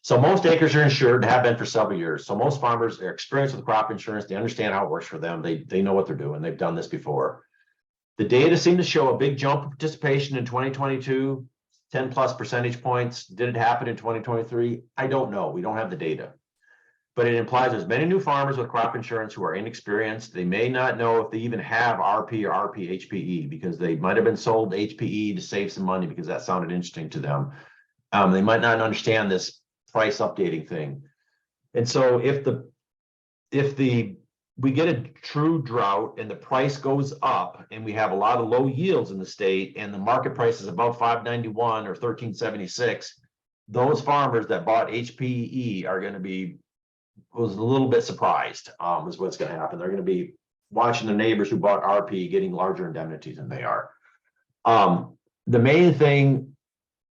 So most acres are insured, have been for several years. So most farmers are experienced with crop insurance. They understand how it works for them. They know what they're doing. They've done this before. The data seem to show a big jump in participation in 2022, 10 plus percentage points. Did it happen in 2023? I don't know. We don't have the data. But it implies there's many new farmers with crop insurance who are inexperienced. They may not know if they even have RP or RP HPE because they might have been sold HPE to save some money because that sounded interesting to them. They might not understand this price updating thing. And so if we get a true drought and the price goes up and we have a lot of low yields in the state and the market price is above 591 or 1376, those farmers that bought HPE are going to be was a little bit surprised is what's going to happen. They're going to be watching the neighbors who bought RP getting larger indemnities than they are. The main thing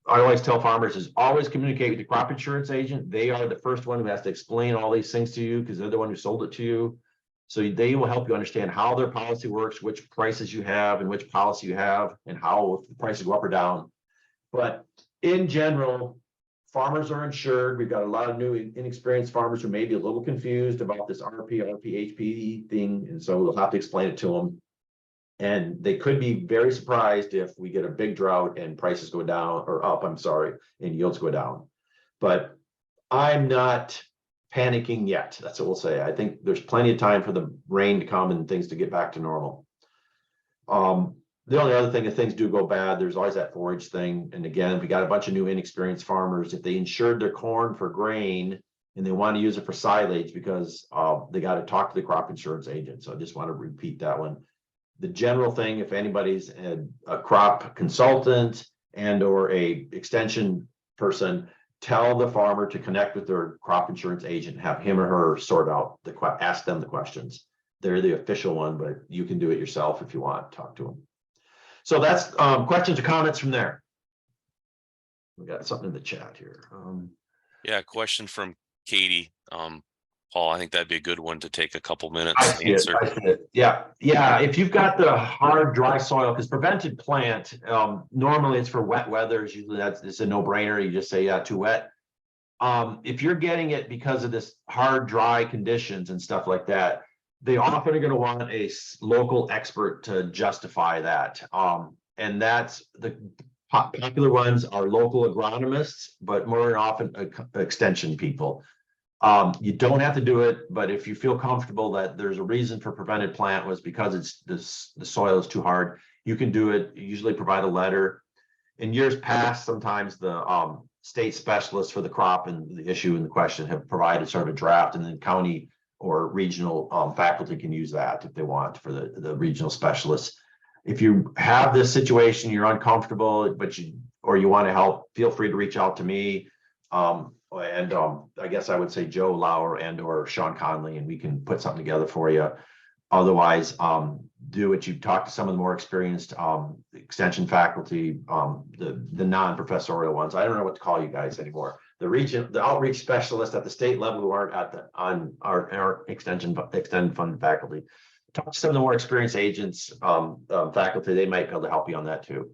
I always tell farmers is always communicate with the crop insurance agent. They are the first one who has to explain all these things to you because they're the one who sold it to you. So they will help you understand how their policy works, which prices you have and which policy you have and how if the prices go up or down. But in general, farmers are insured. We've got a lot of new inexperienced farmers who may be a little confused about this RP, HPE thing. And so we'll have to explain it to them. And they could be very surprised if we get a big drought and prices go down or up, I'm sorry, and yields go down. But I'm not panicking yet. That's what we'll say. I think there's plenty of time for the rain to come and things to get back to normal. The only other thing, if things do go bad, there's always that forage thing. And again, we got a bunch of new inexperienced farmers. If they insured their corn for grain and they want to use it for silage because they got to talk to the crop insurance agent. So I just want to repeat that one. The general thing, if anybody's a crop consultant and or a extension person, tell the farmer to connect with their crop insurance agent, have him or her sort out ask them the questions. They're the official one, but you can do it yourself if you want to talk to them. So that's questions or comments from there. We got something in the chat here. Yeah, question from Katie. Paul, I think that'd be a good one to take a couple minutes I to see answer. it. Yeah. If you've got the hard, dry soil, because prevented plant, normally it's for wet weather. Usually it's a no-brainer. You just say, yeah, too wet. If you're getting it because of this hard, dry conditions and stuff like that, they often are going to want a local expert to justify that. And that's the popular ones are local agronomists, but more often extension people. You don't have to do it, but if you feel comfortable that there's a reason for prevented plant was because the soil is too hard, you can do it. You usually provide a letter. In years past, sometimes the state specialists for the crop and the issue and the question have provided sort of a draft, and then county or regional faculty can use that if they want for the regional specialists. If you have this situation, you're uncomfortable, but you want to help, feel free to reach out to me. I guess I would say Joe Lauer and or Shawn Conley, and we can put something together for you. Otherwise, do what you talk to some of the more experienced extension faculty, the non-professorial ones. I don't know what to call you guys anymore. The outreach specialists at the state level who aren't on our extension fund faculty. Talk to some of the more experienced agents, faculty. They might be able to help you on that too.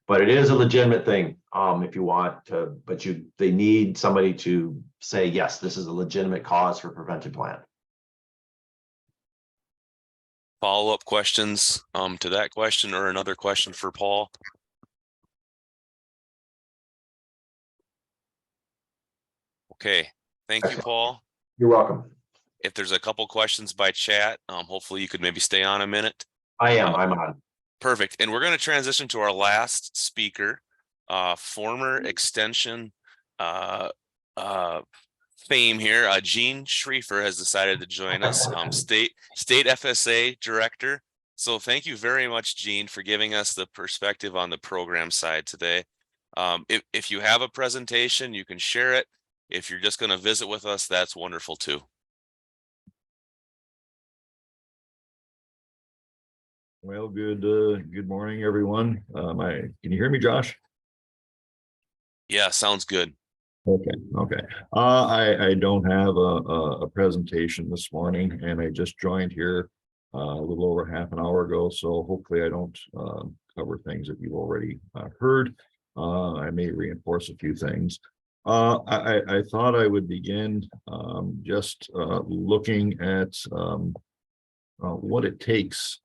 But it is a legitimate thing if you want to, but they need somebody to say, yes, this is a legitimate cause for prevented plant. Follow-up questions to that question or another question for Paul? Okay, thank you, Paul. You're welcome. If there's a couple questions by chat, hopefully you could maybe stay on a minute. I'm on. Perfect. And we're going to transition to our last speaker, former extension fame here. Gene Schriefer has decided to join us, state FSA director. So thank you very much, Gene, for giving us the perspective on the program side today. If you have a presentation, you can share it. If you're just going to visit with us, that's wonderful too. Well, good morning, everyone. Can you hear me, Josh? Yeah, sounds good. Okay. I don't have a presentation this morning, and I just joined here a little over half an hour ago, so hopefully I don't cover things that you've already heard. I may reinforce a few things. I thought I would begin just looking at what it takes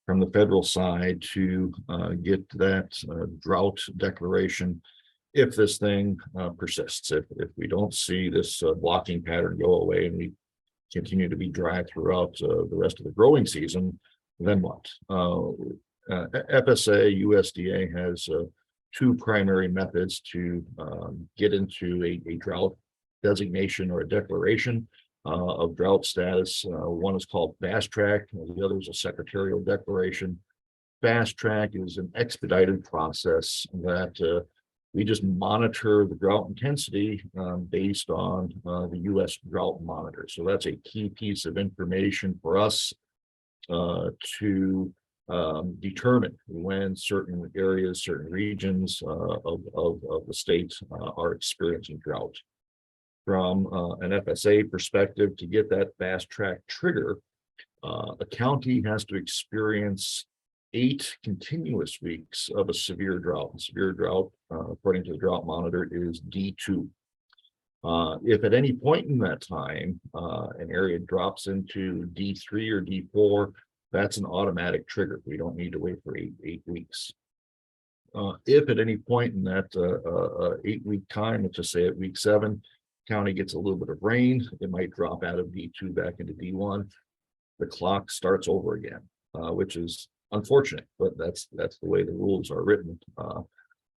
from the federal side to get that drought declaration if this thing persists. If we don't see this blocking pattern go away and we continue to be dry throughout the rest of the growing season, then what? FSA, USDA has two primary methods to get into a drought designation or a declaration of drought status. One is called fast track, and the other is a secretarial declaration. Fast track is an expedited process that we just monitor the drought intensity based on the U.S. Drought Monitor. So that's a key piece of information for us to determine when certain areas, certain regions of the state are experiencing drought. From an FSA perspective, to get that fast track trigger, a county has to experience 8 continuous weeks of a severe drought. And severe drought, according to the Drought Monitor, is D2. If at any point in that time an area drops into D3 or D4, that's an automatic trigger. We don't need to wait for eight weeks. If at any point in that 8-week time, let's just say at week 7, county gets a little bit of rain, it might drop out of D2 back into D1. The clock starts over again, which is unfortunate, but that's the way the rules are written.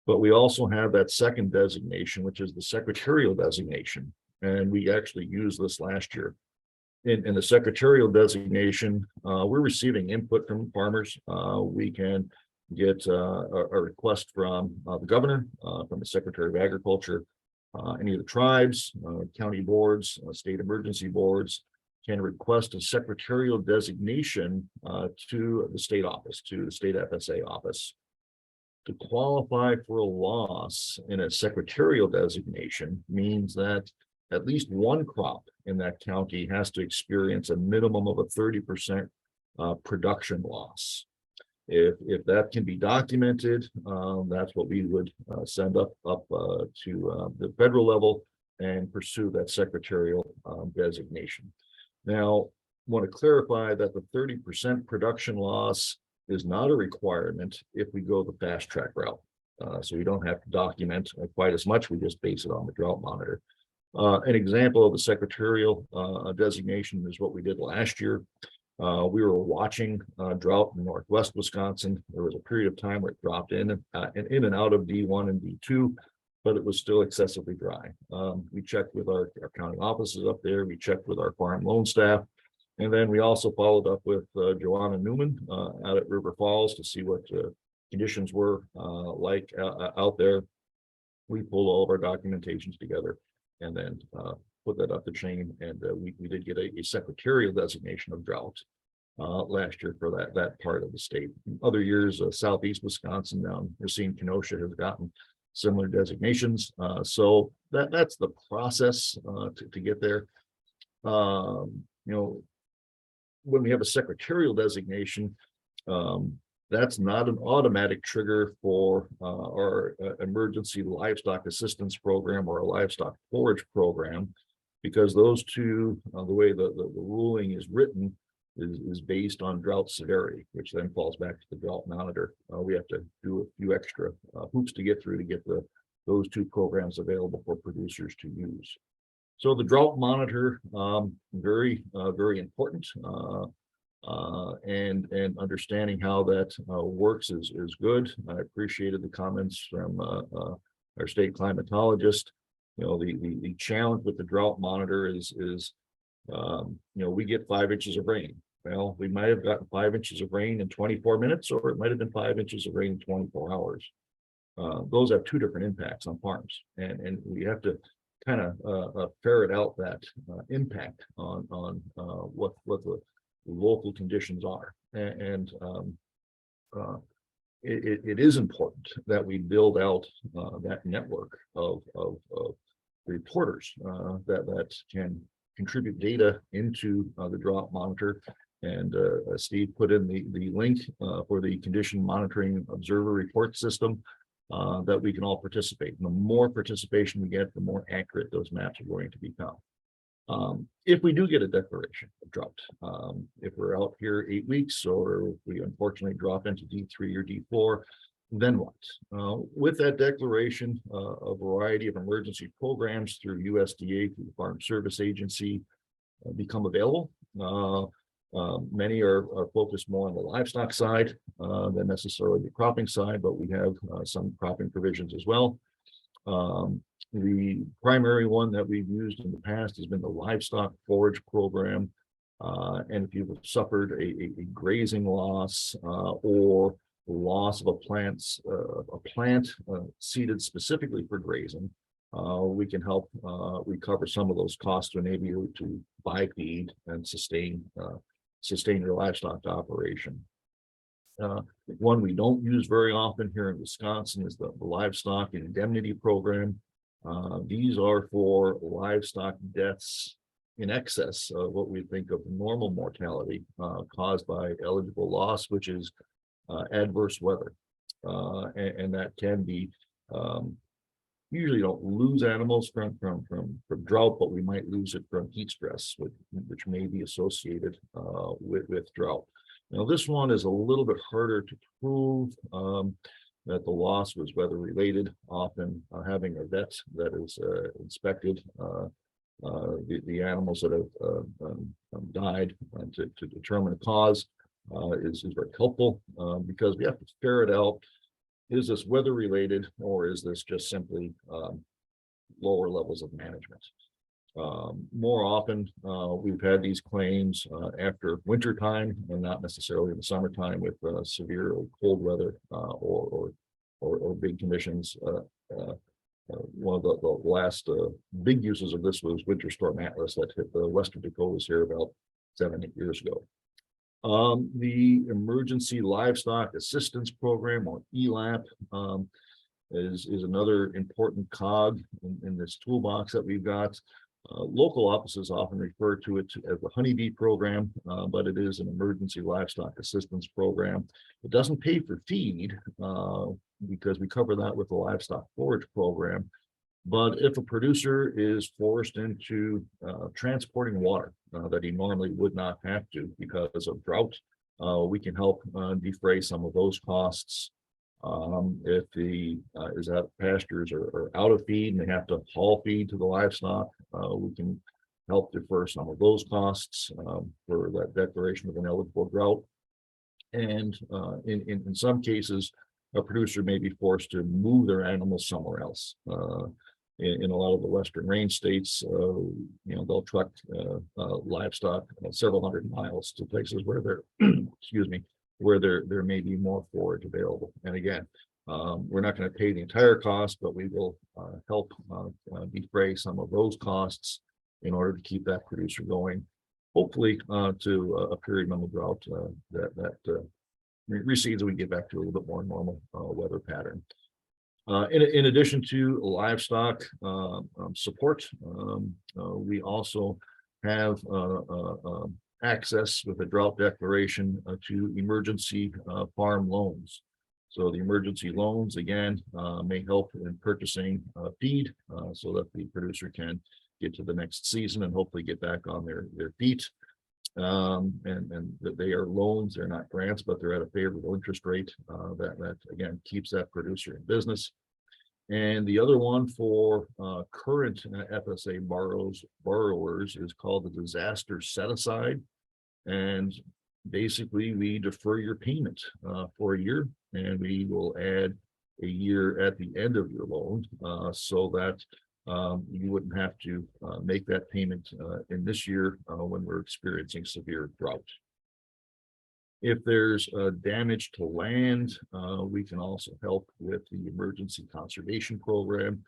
But we also have that second designation, which is the secretarial designation, and we actually used this last year. In the secretarial designation, we're receiving input from farmers. We can get a request from the governor, from the Secretary of Agriculture, any of the tribes, county boards, state emergency boards can request a secretarial designation to the state office, to the state FSA office. To qualify for a loss in a secretarial designation means that at least one crop in that county has to experience a minimum of a 30% production loss. If that can be documented, that's what we would send up to the federal level and pursue that secretarial designation. Now, I want to clarify that the 30% production loss is not a requirement if we go the fast track route. So we don't have to document quite as much. We just base it on the Drought Monitor. An example of the secretarial designation is what we did last year. We were watching drought in northwest Wisconsin. There was a period of time where it dropped in and out of D1 and D2, but it was still excessively dry. We checked with our county offices up there. We checked with our farm loan staff. And then we also followed up with Joanna Newman out at River Falls to see what conditions were like out there. We pulled all of our documentations together and then put that up the chain. And we did get a secretarial designation of drought last year for that part of the state. In other years, southeast Wisconsin down Racine, Kenosha has gotten similar designations. So that's the process to get there. When we have a secretarial designation, that's not an automatic trigger for our emergency livestock assistance program or a livestock forage program, because those two, the way the ruling is written, is based on drought severity, which then falls back to the Drought Monitor. We have to do a few extra hoops to get through to get those two programs available for producers to use. So the Drought Monitor, very important, and understanding how that works is good. I appreciated the comments from our state climatologist. The challenge with the Drought Monitor is we get 5 inches of rain. Well, we might have gotten 5 inches of rain in 24 minutes, or it might have been 5 inches of rain in 24 hours. Those have 2 different impacts on farms, and we have to kind of ferret out that impact on what the local conditions are. And it is important that we build out that network of reporters that can contribute data into the Drought Monitor. And Steve put in the link for the Condition Monitoring Observer Report System. that we can all participate. And the more participation we get, the more accurate those maps are going to become. If we do get a declaration of drought, if we're out here 8 weeks, or if we unfortunately drop into D3 or D4, then what? With that declaration, a variety of emergency programs through USDA, through the Farm Service Agency, become available. Many are focused more on the livestock side than necessarily the cropping side, but we have some cropping provisions as well. The primary one that we've used in the past has been the livestock forage program. And if you've suffered a grazing loss or loss of a plant seeded specifically for grazing, we can help recover some of those costs to enable you to buy feed and sustain your livestock operation. One we don't use very often here in Wisconsin is the livestock indemnity program. These are for livestock deaths in excess of what we think of normal mortality caused by eligible loss, which is adverse weather. And that can be, usually don't lose animals from drought, but we might lose it from heat stress, which may be associated with drought. Now, this one is a little bit harder to prove that the loss was weather related, often having a vet that is inspected the animals that have died to determine the cause is very helpful because we have to ferret out, is this weather related or is this just simply lower levels of management? More often, we've had these claims after winter time and not necessarily in the summertime with severe or cold weather or big conditions. One of the last big uses of this was Winter Storm Atlas that hit the Western Dakotas here about 7-8 years ago. The Emergency Livestock Assistance Program, or ELAP, is another important cog in this toolbox that we've got. Local offices often refer to it as the honeybee program, but it is an emergency livestock assistance program. It doesn't pay for feed because we cover that with the livestock forage program. But if a producer is forced into transporting water that he normally would not have to because of drought, we can help defray some of those costs. If he is out of pastures or out of feed and they have to haul feed to the livestock, we can help defer some of those costs for that declaration of an eligible drought. And in some cases, a producer may be forced to move their animals somewhere else. In a lot of the western range states, they'll truck livestock several hundred miles to places where they're, excuse me, where there may be more forage available. And again, we're not going to pay the entire cost, but we will help defray some of those costs in order to keep that producer going, hopefully to a period of drought that recedes and we get back to a little bit more normal weather pattern. In addition to livestock support, we also have access with a drought declaration to emergency farm loans. So the emergency loans, again, may help in purchasing feed so that the producer can get to the next season and hopefully get back on their feet. And that they are loans, they're not grants, but they're at a favorable interest rate that again keeps that producer in business. And the other one for current FSA borrowers is called the disaster set aside. And basically we defer your payment for a year, and we will add a year at the end of your loan so that you wouldn't have to make that payment in this year when we're experiencing severe drought. If there's damage to land, we can also help with the emergency conservation program.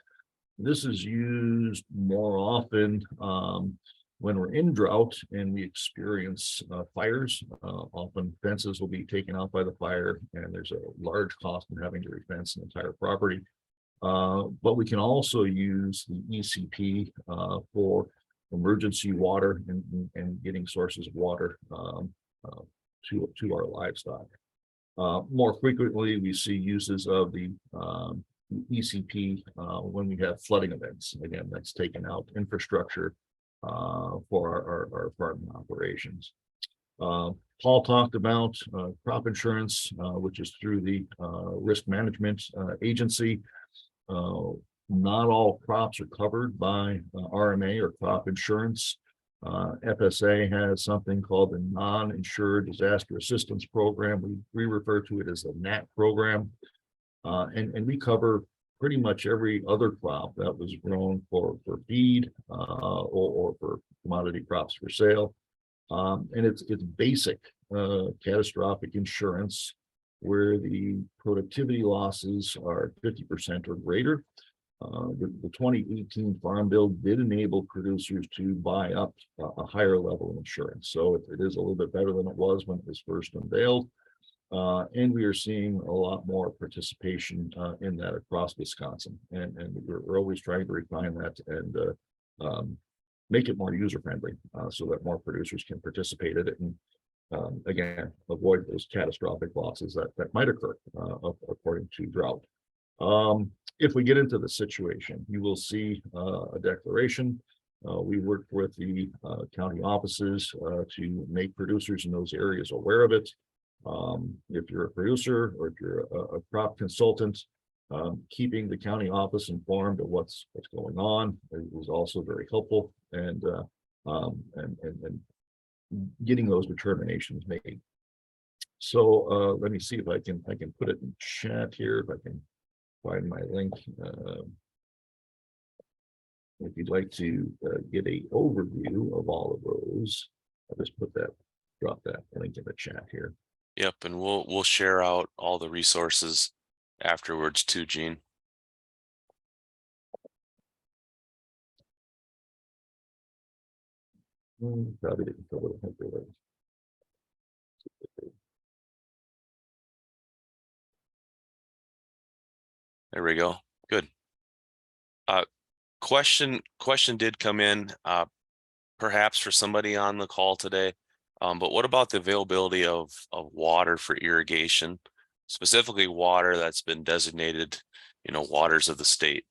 This is used more often when we're in drought and we experience fires. Often fences will be taken out by the fire, and there's a large cost in having to refence an entire property. But we can also use the ECP for emergency water and getting sources of water to our livestock. More frequently, we see uses of the ECP when we have flooding events. Again, that's taken out infrastructure for our farming operations. Paul talked about crop insurance, which is through the risk management agency. Not all crops are covered by RMA or crop insurance. FSA has something called the Non-Insured Disaster Assistance Program. We refer to it as the NAT program. And we cover pretty much every other crop that was grown for feed or for commodity crops for sale. And it's basic catastrophic insurance where the productivity losses are 50% or greater. The 2018 Farm Bill did enable producers to buy up a higher level of insurance. So it is a little bit better than it was when it was first unveiled. And we are seeing a lot more participation in that across Wisconsin. And we're always trying to refine that and make it more user-friendly so that more producers can participate in it and, again, avoid those catastrophic losses that might occur according to drought. If we get into the situation, you will see a declaration. We worked with the county offices to make producers in those areas aware of it. If you're a producer or if you're a crop consultant, keeping the county office informed of what's going on is also very helpful, and getting those determinations made. So let me see if I can put it in chat here, if I can find my link. If you'd like to get an overview of all of those, I'll just drop that link in the chat here. Yep, and we'll share out all the resources afterwards too, Gene. Probably didn't cover the hyperlink. There we go. Good. Question did come in, perhaps for somebody on the call today. But what about the availability of water for irrigation, specifically water that's been designated, waters of the state?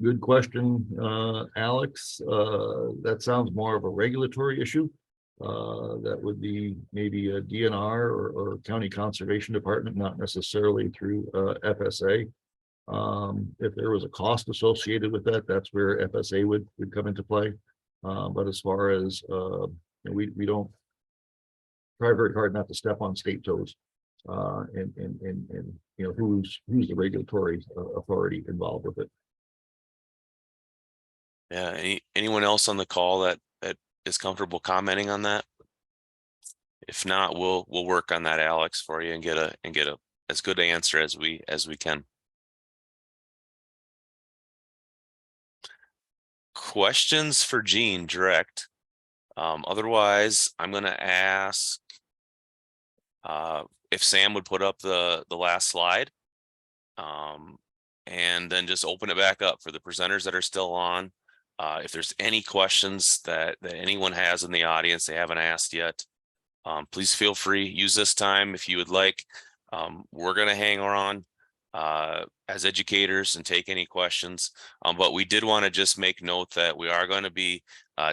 Good question, Alex. That sounds more of a regulatory issue. That would be maybe a DNR or county conservation department, not necessarily through FSA. If there was a cost associated with that, that's where FSA would come into play. But as far as we don't try very hard not to step on state toes, and who's the regulatory authority involved with it. Yeah. Anyone else on the call that is comfortable commenting on that? If not, we'll work on that, Alex, for you and get a as good an answer as we can. Questions for Gene direct. Otherwise, I'm going to ask if Sam would put up the last slide, and then just open it back up for the presenters that are still on. If there's any questions that anyone has in the audience they haven't asked yet, please feel free. Use this time if you would like. We're going to hang around as educators and take any questions, but we did want to just make note that we are going to be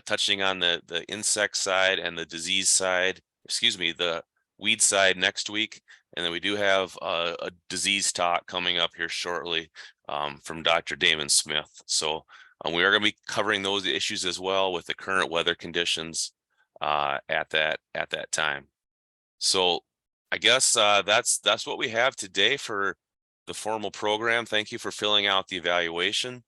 touching on the insect side and the disease side, the weed side next week, and then we do have a disease talk coming up here shortly from Dr. Damon Smith. So we are going to be covering those issues as well with the current weather conditions at that time. So I guess that's what we have today for the formal program. Thank you for filling out the evaluation.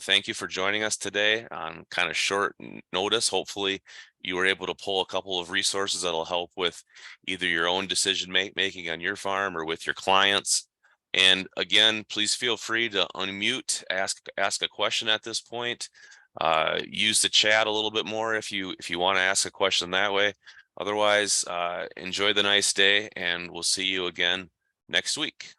Thank you for joining us today on kind of short notice. Hopefully you were able to pull a couple of resources that'll help with either your own decision making on your farm or with your clients. And again, please feel free to unmute, ask a question at this point. Use the chat a little bit more if you want to ask a question that way. Otherwise, enjoy the nice day, and we'll see you again next week.